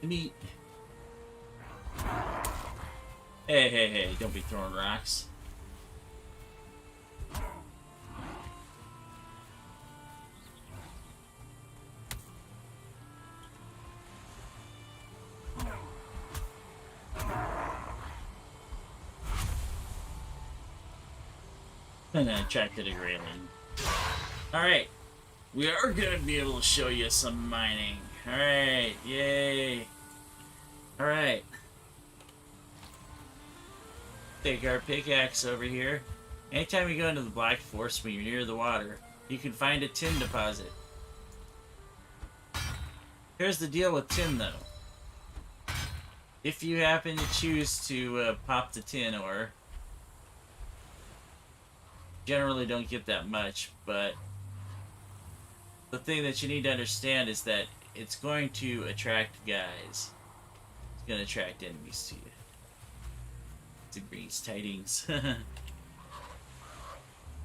The meat. Hey, hey, hey, don't be throwing rocks. And then attracted a grayling. Alright. We are going to be able to show you some mining. Alright, yay. Alright. Take our pickaxe over here. Anytime you go into the Black Forest when you're near the water, you can find a tin deposit. Here's the deal with tin, though. If you happen to choose to pop the tin ore, generally don't get that much, but the thing that you need to understand is that it's going to attract guys. It's going to attract enemies to you. To Breeze tidings.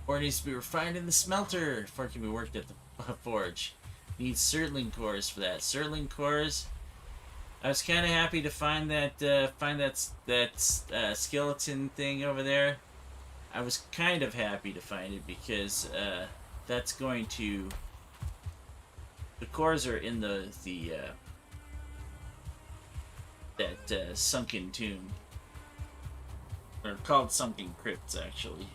Ore needs to be refined in the smelter before it can be worked at the forge. Needs Surtling cores for that. Surtling cores. I was kind of happy to find that skeleton thing over there. I was kind of happy to find it because that's going to. The cores are in that sunken tomb. They're called sunken crypts, actually.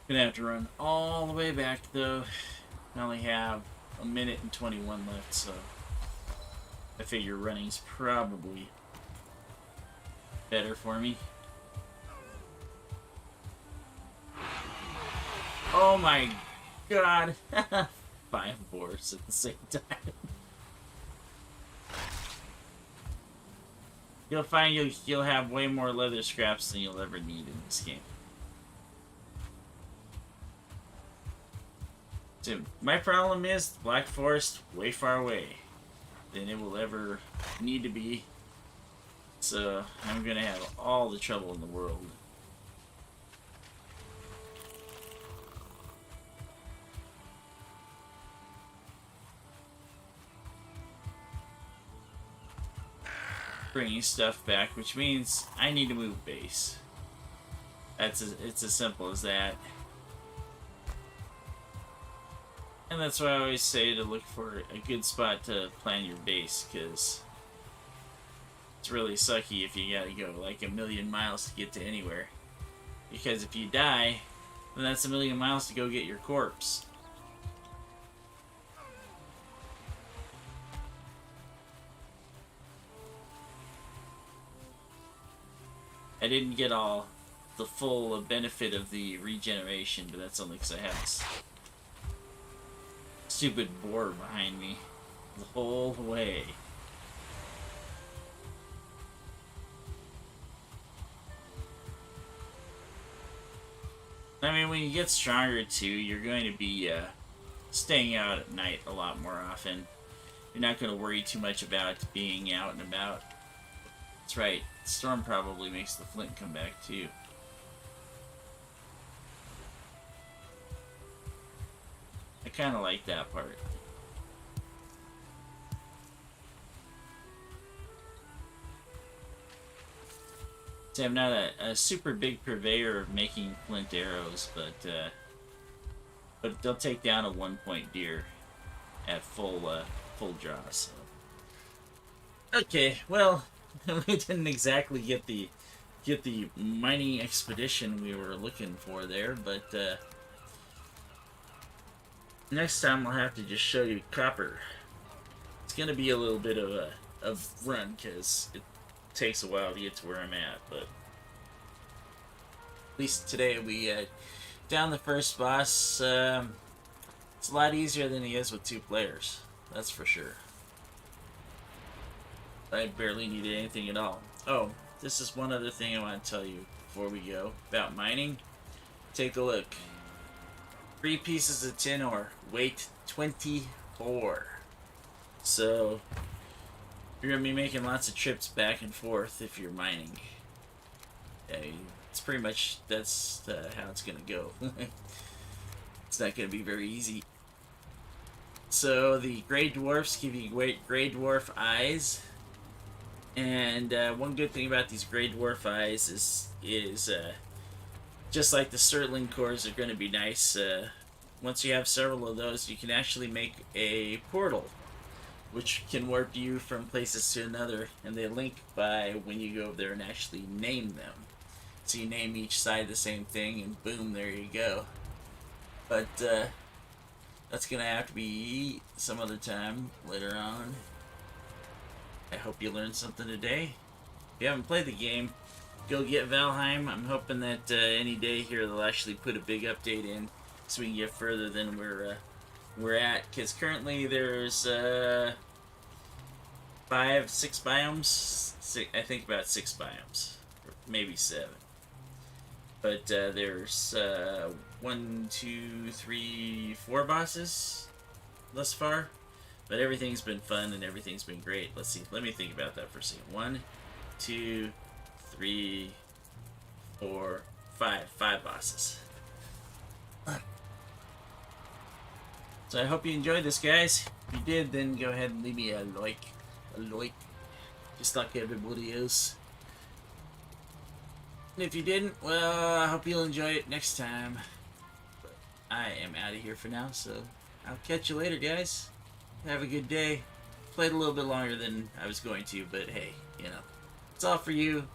Gonna have to run all the way back, though. I only have a minute and 21 left, so I figure running's probably better for me. Oh my god! 5 boars at the same time. You'll find you'll have way more leather scraps than you'll ever need in this game. So my problem is the Black Forest way far away than it will ever need to be. So I'm gonna have all the trouble in the world. Bringing stuff back, which means I need to move base. It's as simple as that. And that's why I always say to look for a good spot to plan your base, because it's really sucky if you gotta go like 1,000,000 miles to get to anywhere. Because if you die, then that's 1,000,000 miles to go get your corpse. I didn't get all the full benefit of the regeneration, but that's only because I have this stupid boar behind me the whole way. I mean, when you get stronger too, you're going to be staying out at night a lot more often. You're not going to worry too much about being out and about. That's right. Storm probably makes the flint come back too. I kind of like that part. See, I'm not a super big purveyor of making flint arrows, but they'll take down a 1-point deer at full draw. So. Okay, well. We didn't exactly get the mining expedition we were looking for there, but next time I'll have to just show you copper. It's gonna be a little bit of a run because it takes a while to get to where I'm at, but at least today we down the first boss. It's a lot easier than it is with 2 players. That's for sure. I barely needed anything at all. Oh, this is one other thing I want to tell you before we go about mining. Take a look. 3 pieces of tin ore, weight 24. So you're gonna be making lots of trips back and forth if you're mining. It's pretty much that's how it's gonna go. It's not gonna be very easy. So the gray dwarfs give you gray dwarf eyes. And one good thing about these Grey Dwarf eyes is just like the Sterling cores are going to be nice. Once you have several of those, you can actually make a portal, which can warp you from places to another, and they link by when you go over there and actually name them. So you name each side the same thing, and boom, there you go. But that's gonna have to be some other time later on. I hope you learned something today. If you haven't played the game, go get Valheim. I'm hoping that any day here they'll actually put a big update in, so we can get further than we're at. Because currently there's 5, 6 biomes. I think about 6 biomes, or maybe 7. But there's 1, 2, 3, 4 bosses thus far. But everything's been fun and everything's been great. Let's see. Let me think about that for a second. 1, 2, 3, 4, 5. 5 bosses. So I hope you enjoyed this, guys. If you did, then go ahead and leave me a like. Just like everybody else. And if you didn't, well, I hope you'll enjoy it next time. But I am out of here for now, so I'll catch you later, guys. Have a good day. Played a little bit longer than I was going to, but hey, you know, it's all for you.